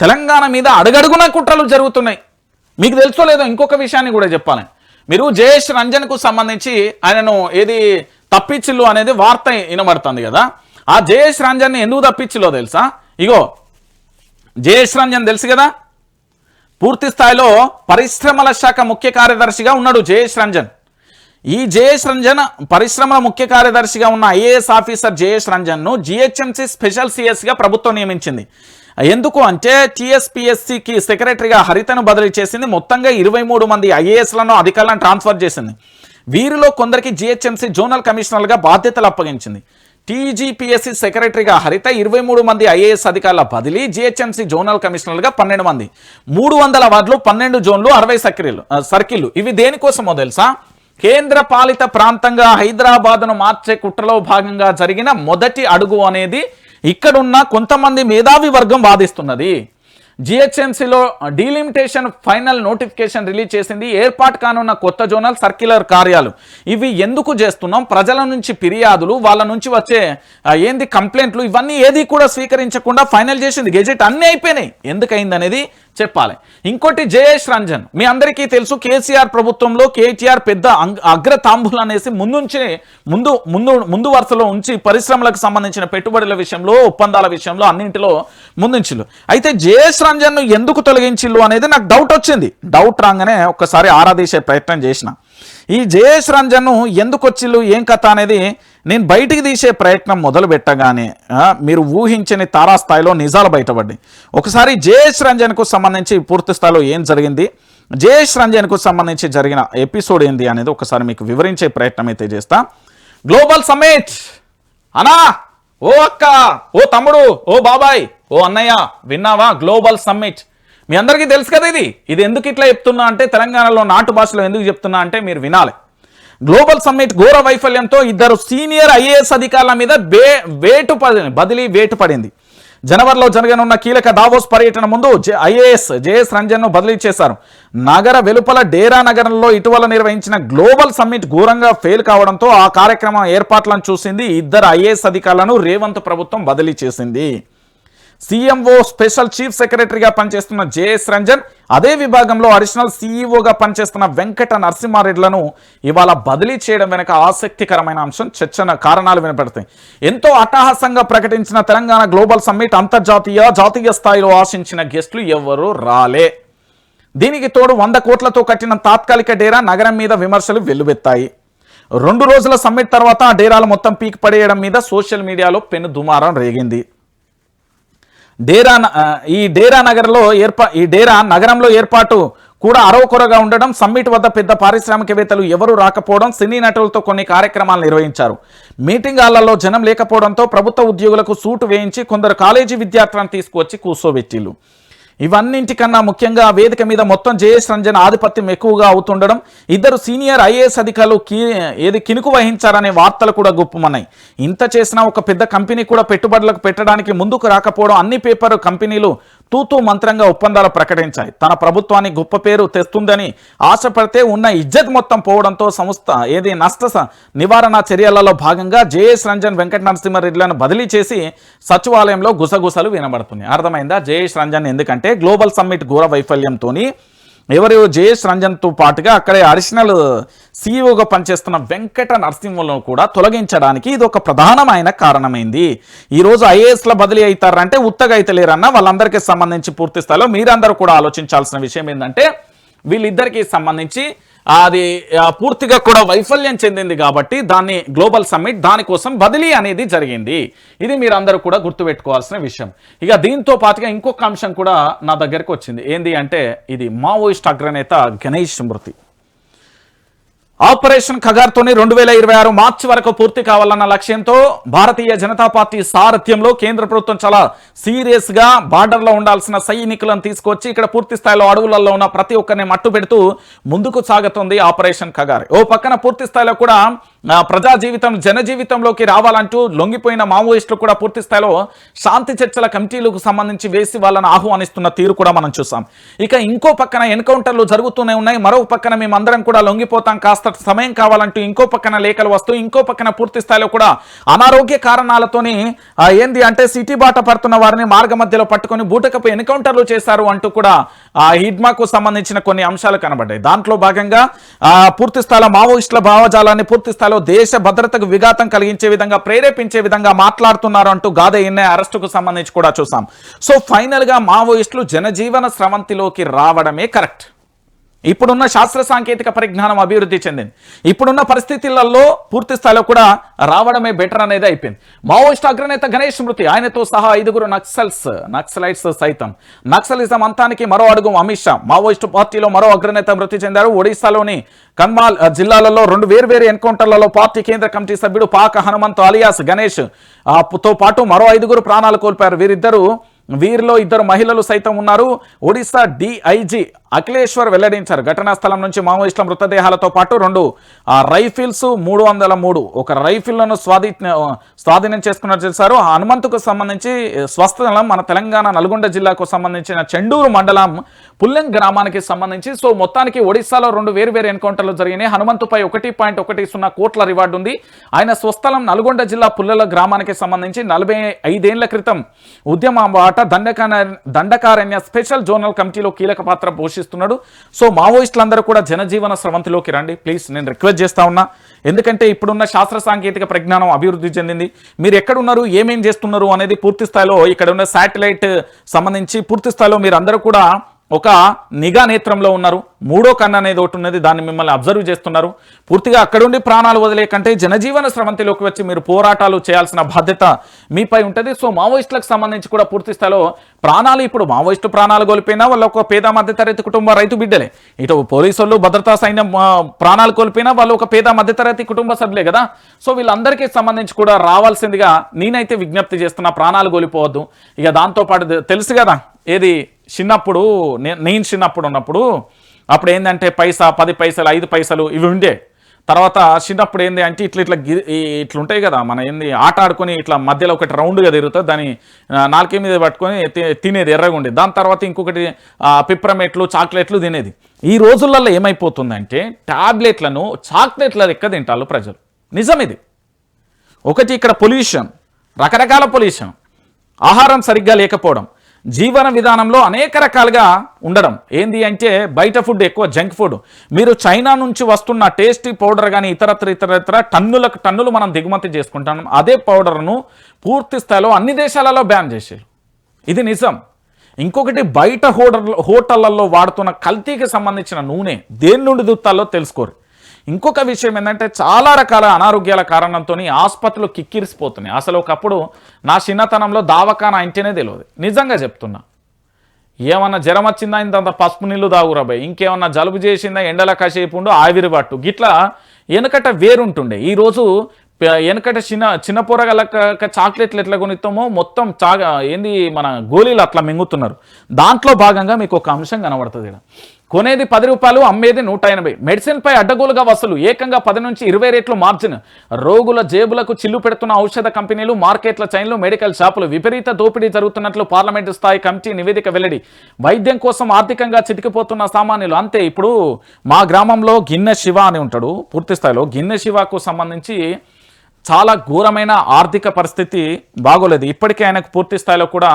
తెలంగాణ మీద అడుగడుగున కుట్రలు జరుగుతున్నాయి. మీకు తెలుసో లేదో ఇంకొక విషయాన్ని కూడా చెప్పాలి. మీరు జయేష్ రంజన్కు సంబంధించి ఆయనను ఏది తప్పించిల్లు అనేది వార్త వినబడుతుంది కదా. ఆ జయేష్ రంజన్ని ఎందుకు తప్పించిల్లో తెలుసా? ఇగో జయేష్ రంజన్ తెలుసు కదా, పూర్తి స్థాయిలో పరిశ్రమల శాఖ ముఖ్య కార్యదర్శిగా ఉన్నాడు జయేష్ రంజన్. ఈ జయేష్ రంజన్ పరిశ్రమల ముఖ్య కార్యదర్శిగా ఉన్న ఐఏఎస్ ఆఫీసర్ జయేష్ రంజన్ను జిహెచ్ఎంసీ స్పెషల్ సిఎస్గా ప్రభుత్వం నియమించింది. ఎందుకు అంటే టీఎస్పీఎస్సీకి సెక్రటరీగా హరితను బదిలీ చేసింది. మొత్తంగా 23 మంది ఐఏఎస్లను అధికారులను ట్రాన్స్ఫర్ చేసింది. వీరిలో కొందరికి జిహెచ్ఎంసీ జోనల్ కమిషనర్గా బాధ్యతలు అప్పగించింది. టీజీపీఎస్సీ సెక్రటరీగా హరిత, 23 మంది ఐఏఎస్ అధికారుల బదిలీ, జిహెచ్ఎంసీ జోనల్ కమిషనర్గా 12 మంది, 300 వార్డులు, 12 జోన్లు, 60 సర్కిళ్లు. ఇవి దేనికోసమో తెలుసా? కేంద్ర పాలిత ప్రాంతంగా హైదరాబాద్ను మార్చే కుట్రలో భాగంగా జరిగిన మొదటి అడుగు అనేది ఇక్కడున్న కొంతమంది మేధావి వర్గం వాదిస్తున్నది. జిహెచ్ఎంసీలో డీలిమిటేషన్ ఫైనల్ నోటిఫికేషన్ రిలీజ్ చేసింది. ఏర్పాటు కానున్న కొత్త జోనల్ సర్క్యులర్ కార్యాలు ఇవి ఎందుకు చేస్తున్నాం? ప్రజల నుంచి ఫిర్యాదులు, వాళ్ళ నుంచి వచ్చే కంప్లైంట్లు, ఇవన్నీ ఏది కూడా స్వీకరించకుండా ఫైనల్ చేసింది. గెజెట్ అన్నీ అయిపోయినాయి. ఎందుకైంది అనేది చెప్పాలి. ఇంకోటి జయేష్ రంజన్, మీ అందరికీ తెలుసు కేసీఆర్ ప్రభుత్వంలో కేటీఆర్ పెద్ద అగ్రతాంబులు అనేసి ముందు వరుసలో ఉంచి పరిశ్రమలకు సంబంధించిన పెట్టుబడుల విషయంలో, ఒప్పందాల విషయంలో అన్నింటిలో ముందుంచిల్లు. అయితే జయేష్ రంజన్ను ఎందుకు తొలగించిల్లు అనేది నాకు డౌట్ వచ్చింది. డౌట్ రాగానే ఒక్కసారి ఆరాధీసే ప్రయత్నం చేసిన. ఈ జయేష్ రంజన్ను ఎందుకు వచ్చిల్లు, ఏం కథ అనేది నేను బయటికి తీసే ప్రయత్నం మొదలు పెట్టగానే మీరు ఊహించని తారాస్థాయిలో నిజాలు బయటపడ్డాయి. ఒకసారి జయేష్ రంజన్కు సంబంధించి పూర్తి స్థాయిలో ఏం జరిగింది, జయేష్ రంజన్కు సంబంధించి జరిగిన ఎపిసోడ్ ఏంది అనేది ఒకసారి మీకు వివరించే ప్రయత్నం అయితే చేస్తా. గ్లోబల్ సమ్మిట్ అనా, ఓ అక్క, ఓ తమ్ముడు, ఓ బాబాయ్, ఓ అన్నయ్య, విన్నావా? గ్లోబల్ సమ్మిట్ మీ అందరికీ తెలుసు కదా. ఇది ఎందుకు ఇట్లా చెప్తున్నా అంటే, తెలంగాణలో నాటు భాషలో ఎందుకు చెప్తున్నా అంటే మీరు వినాలి. గ్లోబల్ సమ్మిట్ ఘోర వైఫల్యంతో 2 సీనియర్ ఐఏఎస్ అధికారుల మీద వేటు పడింది. జనవరిలో జరగనున్న కీలక దావోస్ పర్యటన ముందు ఐఏఎస్ జయేష్ రంజన్ను బదిలీ చేశారు. నగర వెలుపల డేరా నగరంలో ఇటీవల నిర్వహించిన గ్లోబల్ సమ్మిట్ ఘోరంగా ఫెయిల్ కావడంతో ఆ కార్యక్రమం ఏర్పాట్లను చూసింది. 2 ఐఏఎస్ అధికారులను రేవంత్ ప్రభుత్వం బదిలీ చేసింది. సీఎంఓ స్పెషల్ చీఫ్ సెక్రటరీగా పనిచేస్తున్న జయేష్ రంజన్, అదే విభాగంలో అడిషనల్ సీఈఓగా పనిచేస్తున్న వెంకట నరసింహారెడ్లను ఇవాళ బదిలీ చేయడం వెనక ఆసక్తికరమైన అంశం, చర్చన కారణాలు వినపడతాయి. ఎంతో అట్టహాసంగా ప్రకటించిన తెలంగాణ గ్లోబల్ సమ్మిట్ జాతీయ స్థాయిలో ఆశించిన గెస్టులు ఎవరు రాలే. దీనికి తోడు 100 కోట్లతో కట్టిన తాత్కాలిక డేరా నగరం మీద విమర్శలు వెల్లువెత్తాయి. 2 రోజుల సమ్మిట్ తర్వాత ఆ డేరాలు మొత్తం పీక్ పడేయడం మీద సోషల్ మీడియాలో పెను దుమారం రేగింది. ఈ డేరా నగరంలో ఏర్పాటు కూడా అరవకొరగా ఉండడం, సమ్మిట్ వద్ద పెద్ద పారిశ్రామికవేత్తలు ఎవరూ రాకపోవడం, సినీ నటులతో కొన్ని కార్యక్రమాలు నిర్వహించారు. మీటింగ్ హాళ్లలో జనం లేకపోవడంతో ప్రభుత్వ ఉద్యోగులకు సూటు వేయించి కొందరు కాలేజీ విద్యార్థులను తీసుకువచ్చి కూర్చోబెట్టిల్లు. ఇవన్నింటికన్నా ముఖ్యంగా వేదిక మీద మొత్తం జయేష్ రంజన్ ఆధిపత్యం ఎక్కువగా అవుతుండడం, 2 సీనియర్ ఐఏఎస్ అధికారులు కినుకు వహించారనే వార్తలు కూడా గుప్పమన్నాయి. ఇంత చేసినా ఒక పెద్ద కంపెనీ కూడా పెట్టుబడులకు పెట్టడానికి ముందుకు రాకపోవడం, అన్ని పేపర్ కంపెనీలు తూతూ మంత్రంగా ఒప్పందాలు ప్రకటించాయి. తన ప్రభుత్వాన్ని గొప్ప పేరు తెస్తుందని ఆశపడితే ఉన్న ఇజ్జత్ మొత్తం పోవడంతో సంస్థ నష్ట నివారణ చర్యలలో భాగంగా జయేష్ రంజన్, వెంకట నరసింహారెడ్డిలను బదిలీ చేసి సచివాలయంలో గుసగుసలు వినబడుతున్నాయి. అర్థమైందా? జయేష్ రంజన్ ఎందుకంటే గ్లోబల్ సమ్మిట్ ఘోర వైఫల్యంతో ఎవరు జయేష్ రంజన్తో పాటుగా అక్కడే అడిషనల్ సీఈఓగా పనిచేస్తున్న వెంకట నరసింహలను కూడా తొలగించడానికి ఇది ఒక ప్రధానమైన కారణమైంది. ఈరోజు ఐఏఎస్ల బదిలీ అవుతారంటే ఉత్తగా అయితే లేరన్న వాళ్ళందరికీ సంబంధించి పూర్తి స్థాయిలో మీరందరూ కూడా ఆలోచించాల్సిన విషయం ఏంటంటే, వీళ్ళిద్దరికీ సంబంధించి అది పూర్తిగా కూడా వైఫల్యం చెందింది కాబట్టి దాన్ని గ్లోబల్ సమ్మిట్ దానికోసం బదిలీ అనేది జరిగింది. ఇది మీరందరూ కూడా గుర్తుపెట్టుకోవాల్సిన విషయం. ఇక దీంతో పాటుగా ఇంకొక అంశం కూడా నా దగ్గరకు వచ్చింది. ఏంది అంటే ఇది మావోయిస్ట్ అగ్రనేత గణేష్ మృతి. ఆపరేషన్ ఖగార్తోని 2026 మార్చి వరకు పూర్తి కావాలన్న లక్ష్యంతో భారతీయ జనతా పార్టీ సారథ్యంలో కేంద్ర ప్రభుత్వం చాలా సీరియస్ గా బార్డర్ లో ఉండాల్సిన సైనికులను తీసుకొచ్చి ఇక్కడ పూర్తి స్థాయిలో అడవులలో ఉన్న ప్రతి ఒక్కరిని మట్టు పెడుతూ ముందుకు సాగుతుంది ఆపరేషన్ ఖగార్. ఓ పక్కన పూర్తి స్థాయిలో కూడా ప్రజా జీవితం జన జీవితంలోకి రావాలంటూ లొంగిపోయిన మావోయిస్టులు కూడా పూర్తి స్థాయిలో శాంతి చర్చల కమిటీలకు సంబంధించి వేసి వాళ్ళని ఆహ్వానిస్తున్న తీరు కూడా మనం చూసాం. ఇక ఇంకో పక్కన ఎన్కౌంటర్లు జరుగుతూనే ఉన్నాయి. మరో పక్కన మేమందరం కూడా లొంగిపోతాం, కాస్త సమయం కావాలంటూ ఇంకో పక్కన లేఖలు వస్తూ ఇంకో పక్కన పూర్తి స్థాయిలో కూడా అనారోగ్య కారణాలతోని ఏంది అంటే సిటీ బాట పడుతున్న వారిని మార్గ మధ్యలో పట్టుకొని బూటకపు ఎన్కౌంటర్లు చేశారు అంటూ కూడా హిడ్మాకు సంబంధించిన కొన్ని అంశాలు కనబడ్డాయి. దాంట్లో భాగంగా పూర్తి స్థాయిలో మావోయిస్టుల భావజాలాన్ని పూర్తి స్థాయిలో దేశ భద్రతకు విఘాతం కలిగించే విధంగా ప్రేరేపించే విధంగా మాట్లాడుతున్నారు అంటూ గాదే ఎన్ఐ అరెస్టుకు సంబంధించి కూడా చూసాం. సో ఫైనల్ గా మావోయిస్టులు జనజీవన స్రవంతిలోకి రావడమే కరెక్ట్. ఇప్పుడున్న శాస్త్ర సాంకేతిక పరిజ్ఞానం అభివృద్ధి చెందింది. ఇప్పుడున్న పరిస్థితులలో పూర్తి స్థాయిలో కూడా రావడమే బెటర్ అనేది అయిపోయింది. మావోయిస్ట్ అగ్రనేత గణేష్ మృతి, ఆయనతో సహా 5 నక్సలైట్స్ సైతం నక్సలిజం అంతానికి మరో అడుగు అమిత్ షా. మావోయిస్టు పార్టీలో మరో అగ్రనేత మృతి చెందారు. ఒడిశాలోని కన్మాల్ జిల్లాలలో 2 వేర్వేరు ఎన్కౌంటర్లలో పార్టీ కేంద్ర కమిటీ సభ్యుడు పాక హనుమంత్ అలియాస్ గణేష్ తో పాటు మరో 5 ప్రాణాలు కోల్పోయారు. వీరిలో 2 మహిళలు సైతం ఉన్నారు. ఒడిశా డిఐజీ అఖిలేశ్వర్ వెల్లడించారు. ఘటనా స్థలం నుంచి మావోయిస్టుల మృతదేహాలతో పాటు 2 రైఫిల్స్ 303 ఒక రైఫిల్లను స్వాధీనం చేసుకున్నట్టు చేశారు. హనుమంతుకు సంబంధించి స్వస్థలం మన తెలంగాణ నల్గొండ జిల్లాకు సంబంధించిన చెండూరు మండలం పుల్లెం గ్రామానికి సంబంధించి. సో మొత్తానికి ఒడిశాలో 2 వేర్వేరు ఎన్కౌంటర్లు జరిగినాయి. హనుమంతుపై 1.10 కోట్ల రివార్డు ఉంది. ఆయన స్వస్థలం నల్గొండ జిల్లా పుల్లెల గ్రామానికి సంబంధించి 45 ఏళ్ల క్రితం ఉద్యమ బాట దండకారణ్య స్పెషల్ జోనల్ కమిటీలో కీలక పాత్ర పోషిస్తున్నాడు. సో మావోయిస్టులందరూ కూడా జనజీవన స్రవంతిలోకి రండి ప్లీజ్, నేను రిక్వెస్ట్ చేస్తా ఉన్నా. ఎందుకంటే ఇప్పుడున్న శాస్త్ర సాంకేతిక పరిజ్ఞానం అభివృద్ధి చెందింది. మీరు ఎక్కడున్నారు, ఏమేం చేస్తున్నారు అనేది పూర్తి స్థాయిలో ఇక్కడ ఉన్న శాటిలైట్ సంబంధించి పూర్తి స్థాయిలో మీరు అందరూ కూడా ఒక నిఘా నేత్రంలో ఉన్నారు. 3వ కన్ను అనేది ఒకటి ఉన్నది, దాన్ని మిమ్మల్ని అబ్జర్వ్ చేస్తున్నారు. పూర్తిగా అక్కడుండి ప్రాణాలు వదిలేకంటే జనజీవన స్రవంతిలోకి వచ్చి మీరు పోరాటాలు చేయాల్సిన బాధ్యత మీపై ఉంటుంది. సో మావోయిస్టులకు సంబంధించి కూడా పూర్తి స్థాయిలో ప్రాణాలు, ఇప్పుడు మావోయిస్టు ప్రాణాలు కోల్పోయినా వాళ్ళు ఒక పేద మధ్యతరగతి కుటుంబ రైతు బిడ్డలే. ఇటు పోలీసులు భద్రతా సైన్యం ప్రాణాలు కోల్పోయినా వాళ్ళు ఒక పేద మధ్యతరగతి కుటుంబ సభ్యులే కదా. సో వీళ్ళందరికీ సంబంధించి కూడా రావాల్సిందిగా నేనైతే విజ్ఞప్తి చేస్తున్నా, ప్రాణాలు కోల్పోవద్దు. ఇక దాంతోపాటు తెలుసు కదా, ఏది చిన్నప్పుడు నేను చిన్నప్పుడు ఉన్నప్పుడు అప్పుడు ఏంటంటే పైసా 10 పైసలు 5 పైసలు ఇవి ఉండే. తర్వాత చిన్నప్పుడు ఏంది అంటే ఇట్లా ఉంటాయి కదా, మన ఏంది ఆట ఆడుకొని ఇట్లా మధ్యలో ఒకటి రౌండ్గా తిరుగుతుంది, దాన్ని నాలుక మీద పట్టుకొని తినేది ఎర్రగా ఉండేది. దాని తర్వాత ఇంకొకటి పిప్రమెట్లు చాక్లెట్లు తినేది. ఈ రోజులలో ఏమైపోతుందంటే టాబ్లెట్లను చాక్లెట్ల లెక్క తింటారు ప్రజలు. నిజం ఇది. ఒకటి ఇక్కడ పొల్యూషన్, రకరకాల పొల్యూషన్, ఆహారం సరిగ్గా లేకపోవడం, జీవన విధానంలో అనేక రకాలుగా ఉండడం. ఏంది అంటే బయట ఫుడ్ ఎక్కువ, జంక్ ఫుడ్. మీరు చైనా నుంచి వస్తున్న టేస్టీ పౌడర్ కానీ ఇతరత్ర టన్నులు మనం దిగుమతి చేసుకుంటాం. అదే పౌడర్ను పూర్తి స్థాయిలో అన్ని దేశాలలో బ్యాన్ చేశారు. ఇది నిజం. ఇంకొకటి బయట హోటళ్లలో వాడుతున్న కల్తీకి సంబంధించిన నూనె దేని నుండి దుత్తాల్లో తెలుసుకోరు. ఇంకొక విషయం ఏంటంటే చాలా రకాల అనారోగ్యాల కారణంతో ఆసుపత్రులు కిక్కిరిసిపోతున్నాయి. అసలు ఒకప్పుడు నా చిన్నతనంలో దావఖానా అంటేనే తెలియదు. నిజంగా చెప్తున్నా. ఏమన్నా జ్వరం వచ్చిందా ఇంత పసుపు నీళ్ళు తాగురాబాయ్, ఇంకేమన్నా జలుబు చేసిందా ఎండల కాసేపు ఉండు ఆవిరి పట్టు, గిట్లా వెనకట వేరుంటుండే. ఈరోజు వెనకట చిన్న పొరగలక చాక్లెట్లు ఎట్లా కొనిస్తామో మొత్తం ఏంది మన గోళీలు అట్లా మింగుతున్నారు. దాంట్లో భాగంగా మీకు ఒక అంశం కనబడుతుంది. కొనేది 10 రూపాయలు, అమ్మేది 180. మెడిసిన్ పై అడ్డగోలుగా వసూలు, ఏకంగా 10 నుంచి 20 రెట్లు మార్జిన్. రోగుల జేబులకు చిల్లు పెడుతున్న ఔషధ కంపెనీలు, మార్కెట్ల చైన్లు, మెడికల్ షాపులు. విపరీత దోపిడీ జరుగుతున్నట్లు పార్లమెంటు స్థాయి కమిటీ నివేదిక వెల్లడి. వైద్యం కోసం ఆర్థికంగా చితికిపోతున్న సామాన్యులు. అంతే. ఇప్పుడు మా గ్రామంలో గిన్నె శివ అని ఉంటాడు. పూర్తి స్థాయిలో గిన్నె శివకు సంబంధించి చాలా ఘోరమైన ఆర్థిక పరిస్థితి బాగోలేదు. ఇప్పటికే ఆయనకు పూర్తి స్థాయిలో కూడా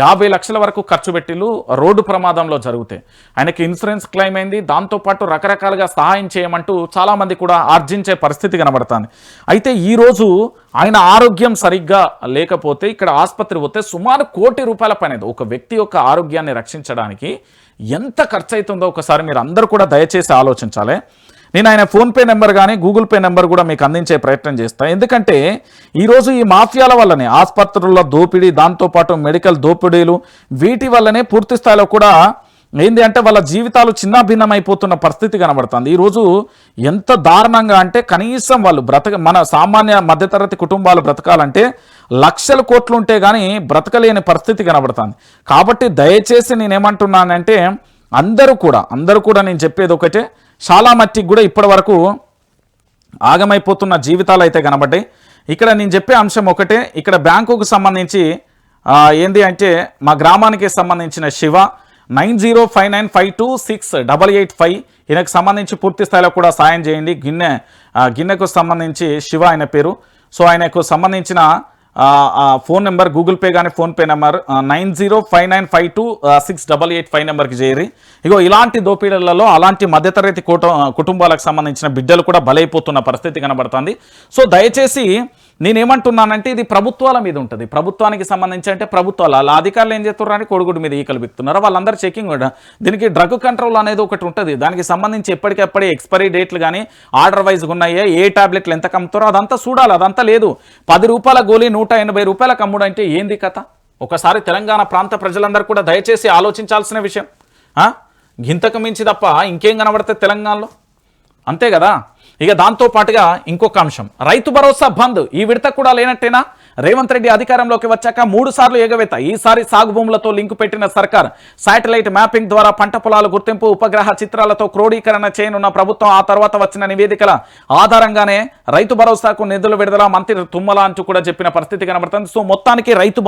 50 లక్షల వరకు ఖర్చు పెట్టిలు రోడ్డు ప్రమాదంలో జరిగితే. ఆయనకి ఇన్సూరెన్స్ క్లెయిమ్ అయింది. దాంతోపాటు రకరకాలుగా సహాయం చేయమంటూ చాలామంది కూడా ఆర్జించే పరిస్థితి కనబడుతుంది. అయితే ఈరోజు ఆయన ఆరోగ్యం సరిగ్గా లేకపోతే ఇక్కడ ఆసుపత్రి పోతే సుమారు ₹1 కోటి పైన ఒక వ్యక్తి యొక్క ఆరోగ్యాన్ని రక్షించడానికి ఎంత ఖర్చు అవుతుందో ఒకసారి మీరు అందరూ కూడా దయచేసి ఆలోచించాలి. నేను ఆయన ఫోన్పే నెంబర్ కానీ గూగుల్ పే నెంబర్ కూడా మీకు అందించే ప్రయత్నం చేస్తాను. ఎందుకంటే ఈరోజు ఈ మాఫియాల వల్లనే ఆసుపత్రుల దోపిడీ, దాంతోపాటు మెడికల్ దోపిడీలు, వీటి వల్లనే పూర్తి స్థాయిలో కూడా ఏంది అంటే వాళ్ళ జీవితాలు చిన్నాభిన్నమైపోతున్న పరిస్థితి కనబడుతుంది. ఈరోజు ఎంత దారుణంగా అంటే కనీసం వాళ్ళు మన సామాన్య మధ్యతరగతి కుటుంబాలు బ్రతకాలంటే లక్షల కోట్లు ఉంటే కానీ బ్రతకలేని పరిస్థితి కనబడుతుంది. కాబట్టి దయచేసి నేనేమంటున్నానంటే అందరూ కూడా నేను చెప్పేది ఒకటే, చాలా మట్టికి కూడా ఇప్పటి వరకు ఆగమైపోతున్న జీవితాలు అయితే కనబడ్డాయి. ఇక్కడ నేను చెప్పే అంశం ఒకటే, ఇక్కడ బ్యాంకుకు సంబంధించి ఏంది అంటే మా గ్రామానికి సంబంధించిన శివ 9059526885 ఈయనకు సంబంధించి పూర్తి స్థాయిలో కూడా సాయం చేయండి. గిన్నెకు సంబంధించి శివ ఆయన పేరు. సో ఆయనకు సంబంధించిన ఫోన్ నెంబర్ గూగుల్ పే కానీ ఫోన్పే నెంబర్ 9059526885 నెంబర్కి చేరి. ఇగో ఇలాంటి దోపిడీలలో అలాంటి మధ్యతరగతి కుటుంబాలకు సంబంధించిన బిడ్డలు కూడా బలైపోతున్న పరిస్థితి కనబడుతుంది. సో దయచేసి నేనేమంటున్నానంటే ఇది ప్రభుత్వాల మీద ఉంటుంది. ప్రభుత్వానికి సంబంధించి అంటే ప్రభుత్వాలు అలా అధికారులు ఏం చేస్తున్నారని కొడుగుడు మీద ఈకలు బిక్తున్నారు. వాళ్ళందరూ చెకింగ్ కూడా దీనికి డ్రగ్ కంట్రోల్ అనేది ఒకటి ఉంటుంది. దానికి సంబంధించి ఎప్పటికెప్పటి ఎక్స్పైరీ డేట్లు కానీ ఆర్డర్ వైజ్గా ఉన్నాయే, ఏ టాబ్లెట్లు ఎంత కమ్ముతారో అదంతా చూడాలి. అదంతా లేదు. 10 రూపాయల గోళీ 180 రూపాయలకు అమ్ముడు అంటే ఏంది కథ? ఒకసారి తెలంగాణ ప్రాంత ప్రజలందరూ కూడా దయచేసి ఆలోచించాల్సిన విషయం. గింతకు మించి తప్ప ఇంకేం కనబడుతుంది తెలంగాణలో? అంతే కదా. ఇక దాంతో పాటుగా ఇంకొక అంశం, రైతు భరోసా బంద్ ఈ విడత కూడా లేనట్టేనా? రేవంత్ రెడ్డి అధికారంలోకి వచ్చాక 3 సార్లు ఎగవేత. ఈసారి సాగు భూములతో లింకు పెట్టిన సర్కార్ శాటిలైట్ మ్యాపింగ్ ద్వారా పంట పొలాల గుర్తింపు, ఉపగ్రహ చిత్రాలతో క్రోడీకరణ చేయనున్న ప్రభుత్వం. ఆ తర్వాత వచ్చిన నివేదికల ఆధారంగానే రైతు భరోసాకు నిధులు విడుదల, మంత్రి తుమ్మల అంటూ కూడా చెప్పిన పరిస్థితి కనబడుతుంది. సో మొత్తానికి రైతు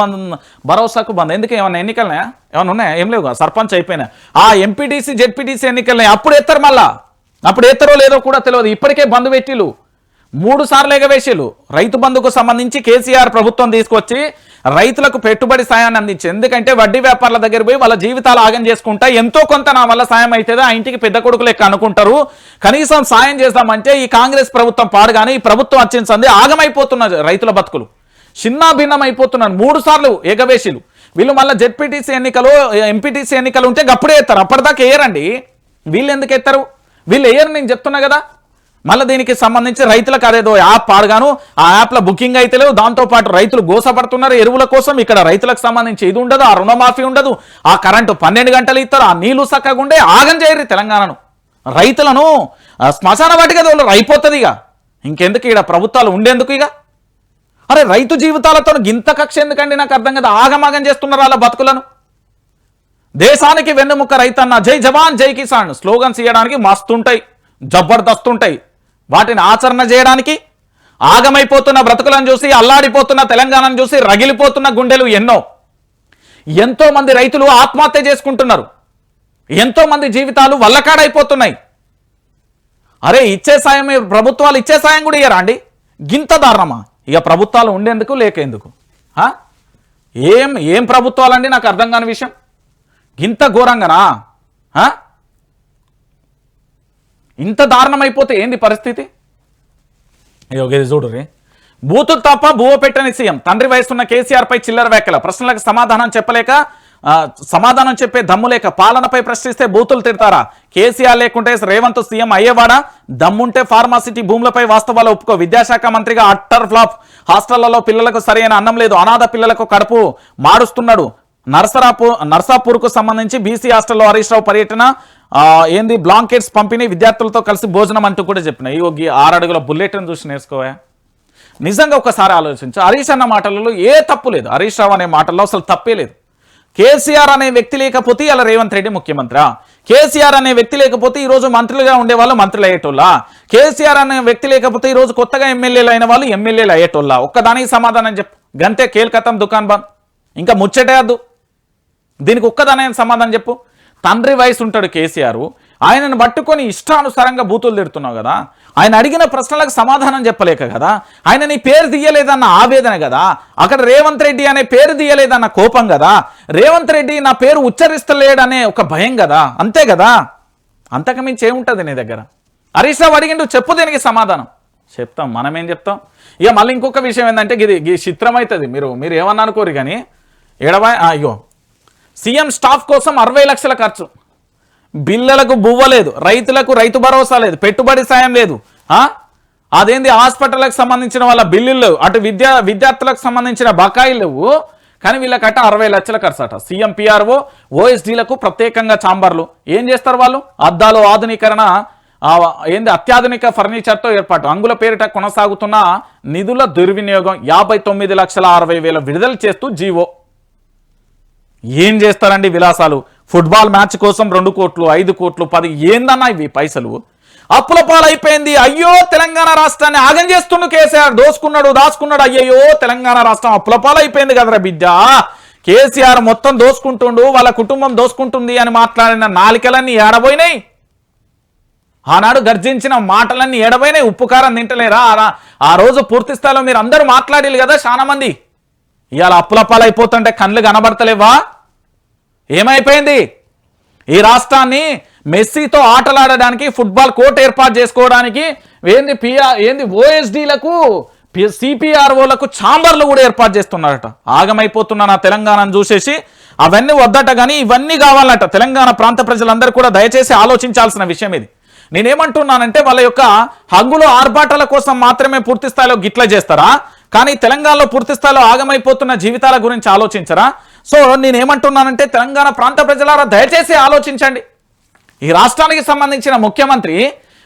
భరోసాకు బంద్. ఎందుకు ఏమన్నా ఎన్నికలనే ఏమన్నా ఉన్నాయా? ఏం లేవు. సర్పంచ్ అయిపోయినా ఆ ఎంపీటీసీ జెడ్పీటీసీ ఎన్నికలనే అప్పుడు ఎత్తారు, మళ్ళా అప్పుడు ఎత్తరో లేదో కూడా తెలియదు. ఇప్పటికే బంధు పెట్టిలు 3 సార్లు ఎగవేసిలు. రైతు బంధుకు సంబంధించి కేసీఆర్ ప్రభుత్వం తీసుకొచ్చి రైతులకు పెట్టుబడి సాయాన్ని అందించి, ఎందుకంటే వడ్డీ వ్యాపారుల దగ్గర పోయి వాళ్ళ జీవితాలు ఆగం చేసుకుంటా ఎంతో కొంత నా వల్ల సాయం అవుతుందో ఆ ఇంటికి పెద్ద కొడుకు లెక్క అనుకుంటారు. కనీసం సాయం చేద్దామంటే ఈ కాంగ్రెస్ ప్రభుత్వం పాడుగానే ఈ ప్రభుత్వం వచ్చింది ఆగమైపోతున్న రైతుల బతుకులు చిన్నాభిన్నం అయిపోతున్నారు. 3 సార్లు ఎగవేసిలు. వీళ్ళు మళ్ళీ జెడ్పీటీసీ ఎన్నికలు ఎంపీటీసీ ఎన్నికలు ఉంటే గప్పుడే ఎత్తారు. అప్పటిదాకా వేయరండి. వీళ్ళు ఎందుకు ఎత్తారు? వీళ్ళు వేయరు, నేను చెప్తున్నా కదా. మళ్ళీ దీనికి సంబంధించి రైతులకు అదేదో యాప్ పాడగాను, ఆ యాప్లో బుకింగ్ అయితే లేవు. దాంతోపాటు రైతులు గోసపడుతున్నారు ఎరువుల కోసం. ఇక్కడ రైతులకు సంబంధించి ఇది ఉండదు, ఆ రుణమాఫీ ఉండదు, ఆ కరెంటు 12 గంటలు ఇస్తారు, ఆ నీళ్లు చక్కగా ఉండే ఆగం చేయరు తెలంగాణను. రైతులను శ్మశాన వాటిగా అయిపోతుంది. ఇక ఇంకెందుకు ఇక్కడ ప్రభుత్వాలు ఉండేందుకు? ఇక అరే రైతు జీవితాలతో గింత కక్ష ఎందుకండి? నాకు అర్థం కదా. ఆగమాగం చేస్తున్నారు వాళ్ళ బతుకులను. దేశానికి వెన్నుముక్క రైతన్న, జై జవాన్ జై కిసాన్ స్లోగన్స్ ఇవ్వడానికి మస్తుంటాయి, జబర్దస్త్ ఉంటాయి. వాటిని ఆచరణ చేయడానికి ఆగమైపోతున్న బ్రతుకులను చూసి, అల్లాడిపోతున్న తెలంగాణను చూసి రగిలిపోతున్న గుండెలు ఎన్నో. ఎంతో మంది రైతులు ఆత్మహత్య చేసుకుంటున్నారు. ఎంతో మంది జీవితాలు వల్లకాడైపోతున్నాయి. అరే ఇచ్చే సాయం ప్రభుత్వాలు ఇచ్చే సాయం కూడా ఇయ్యరా అండి? గింత దారుణమా? ఇక ప్రభుత్వాలు ఉండేందుకు లేకేందుకు? ఏం ప్రభుత్వాలండి? నాకు అర్థం కాని విషయం. ఇంత ఘోరంగానా? ఇంత దారుణమైపోతే ఏంది పరిస్థితి? ఇది చూడు రే. బూతులు తప్ప బువ్వ పెట్టని సీఎం. తండ్రి వయసున్న కేసీఆర్ పై చిల్లర వ్యాఖ్యల. ప్రశ్నలకు సమాధానం చెప్పే దమ్ము లేక పాలనపై ప్రశ్నిస్తే బూతులు తిడతారా? కేసీఆర్ లేకుంటే రేవంత్ సీఎం అయ్యేవాడా? దమ్ముంటే ఫార్మాసిటీ భూములపై వాస్తవాలు ఒప్పుకో. విద్యాశాఖ మంత్రిగా అట్టర్ ఫ్లాప్. హాస్టళ్లలో పిల్లలకు సరైన అన్నం లేదు, అనాథ పిల్లలకు కడుపు మారుస్తున్నాడు. నర్సాపూర్కు సంబంధించి బీసీ హాస్టల్లో హరీష్ రావు పర్యటన. ఏంది బ్లాంకెట్స్ పంపిణీ, విద్యార్థులతో కలిసి భోజనం అంటూ కూడా చెప్పిన. ఈ 6 అడుగుల బుల్లెట్ని చూసి నేర్చుకోవా. నిజంగా ఒకసారి ఆలోచించు. హరీష్ అన్న మాటలలో ఏ తప్పు లేదు, హరీష్ రావు అనే మాటల్లో అసలు తప్పే లేదు. కేసీఆర్ అనే వ్యక్తి లేకపోతే ఇలా రేవంత్ రెడ్డి ముఖ్యమంత్రి. కేసీఆర్ అనే వ్యక్తి లేకపోతే ఈరోజు మంత్రులుగా ఉండేవాళ్ళు మంత్రులు అయ్యేటోళ్ళ. కేసీఆర్ అనే వ్యక్తి లేకపోతే ఈరోజు కొత్తగా ఎమ్మెల్యేలు అయిన వాళ్ళు ఎమ్మెల్యేలు అయ్యేటోళ్ళ. ఒక్కదానికి సమాధానం చెప్పు. గంతే కేల్కతం దుకాన్ బంద్. ఇంకా ముచ్చటేయద్దు. దీనికి ఒక్కదానైన సమాధానం చెప్పు. తండ్రి వయసు ఉంటాడు కేసీఆర్, ఆయనను పట్టుకొని ఇష్టానుసారంగా బూతులు తిడుతున్నావు కదా. ఆయన అడిగిన ప్రశ్నలకు సమాధానం చెప్పలేక కదా. ఆయన నీ పేరు తీయలేదన్న ఆవేదన కదా. అక్కడ రేవంత్ రెడ్డి అనే పేరు తీయలేదన్న కోపం కదా. రేవంత్ రెడ్డి నా పేరు ఉచ్చరిస్తలేడనే ఒక భయం కదా. అంతే కదా. అంతకుమించి ఏముంటుంది నీ దగ్గర? హరీష్ రావు అడిగిండు, చెప్పు దీనికి సమాధానం. చెప్తాం, మనమేం చెప్తాం. ఇక మళ్ళీ ఇంకొక విషయం ఏంటంటే ఇది చిత్రం అవుతుంది. మీరు ఏమన్నా అనుకోరు కానీ అయ్యో సీఎం స్టాఫ్ కోసం 60 లక్షల ఖర్చు. బిల్లలకు బువ్వలేదు, రైతులకు రైతు భరోసా లేదు, పెట్టుబడి సాయం లేదు. అదేంది హాస్పిటల్కి సంబంధించిన వాళ్ళ బిల్లులు, అటు విద్యార్థులకు సంబంధించిన బకాయిలు లేవు. కానీ వీళ్ళకట 60 లక్షల ఖర్చు అట. సీఎం పిఆర్ఓ ఓఎస్డీలకు ప్రత్యేకంగా ఛాంబర్లు. ఏం చేస్తారు వాళ్ళు? అద్దాలు ఆధునీకరణ, అత్యాధునిక ఫర్నిచర్తో ఏర్పాటు. అంగుల పేరిట కొనసాగుతున్న నిధుల దుర్వినియోగం 59,60,000 విడుదల చేస్తూ జీవో. ఏం చేస్తారండి విలాసాలు? ఫుట్బాల్ మ్యాచ్ కోసం 2 కోట్లు, 5 కోట్లు, 10 ఏందన్నా ఇవి పైసలు? అప్పుల పాలైపోయింది. అయ్యో తెలంగాణ రాష్ట్రాన్ని ఆగం చేస్తుండు కేసీఆర్. దాచుకున్నాడు. అయ్యయ్యో తెలంగాణ రాష్ట్రం అప్పుల పాలైపోయింది కదరా బిడ్డ. కేసీఆర్ మొత్తం దోసుకుంటుండు, వాళ్ళ కుటుంబం దోసుకుంటుంది అని మాట్లాడిన నాలికలన్నీ ఏడబోయినాయి. ఆనాడు గర్జించిన మాటలన్నీ ఏడబోయినాయి. ఉప్పు కారం తింటలేరా? ఆ రోజు పూర్తి స్థాయిలో మీరు అందరూ మాట్లాడాలి కదా చాలా మంది. ఇవాళ అప్పుల పాలైపోతుంటే కళ్ళు కనబడతలేవా? ఏమైపోయింది? ఈ రాష్ట్రాన్ని మెస్సీతో ఆటలాడడానికి, ఫుట్బాల్ కోర్ట్ ఏర్పాటు చేసుకోవడానికి ఓఎస్డీలకు, సిపిఆర్ఓలకు ఛాంబర్లు కూడా ఏర్పాటు చేస్తున్నారట. ఆగమైపోతున్న నా తెలంగాణను చూసేసి అవన్నీ వద్దట, కానీ ఇవన్నీ కావాలట. తెలంగాణ ప్రాంత ప్రజలందరూ కూడా దయచేసి ఆలోచించాల్సిన విషయం ఇది. నేనేమంటున్నానంటే వాళ్ళ యొక్క హంగులు ఆర్భాటాల కోసం మాత్రమే పూర్తి స్థాయిలో గిట్లా చేస్తారా? కానీ తెలంగాణలో పూర్తి స్థాయిలో ఆగమైపోతున్న జీవితాల గురించి ఆలోచించరా? సో నేనేమంటున్నానంటే తెలంగాణ ప్రాంత ప్రజలారా దయచేసి ఆలోచించండి. ఈ రాష్ట్రానికి సంబంధించిన ముఖ్యమంత్రి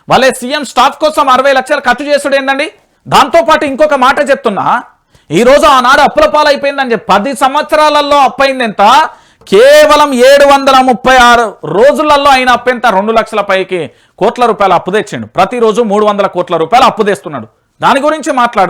వాళ్ళే సీఎం స్టాఫ్ కోసం 60 లక్షలు ఖర్చు చేసుడు ఏందండి? దాంతోపాటు ఇంకొక మాట చెప్తున్నా, ఈరోజు ఆనాడు అప్పుల పాలైపోయిందని చెప్పి 10 సంవత్సరాలలో అప్పైంది ఎంత? కేవలం 736 రోజులలో అయిన అప్పు ఎంత? 2 లక్షల పైకి కోట్ల రూపాయలు అప్పు తెచ్చిండు. ప్రతిరోజు 300 కోట్ల రూపాయలు అప్పు తెస్తున్నాడు. దాని గురించి మాట్లాడరు.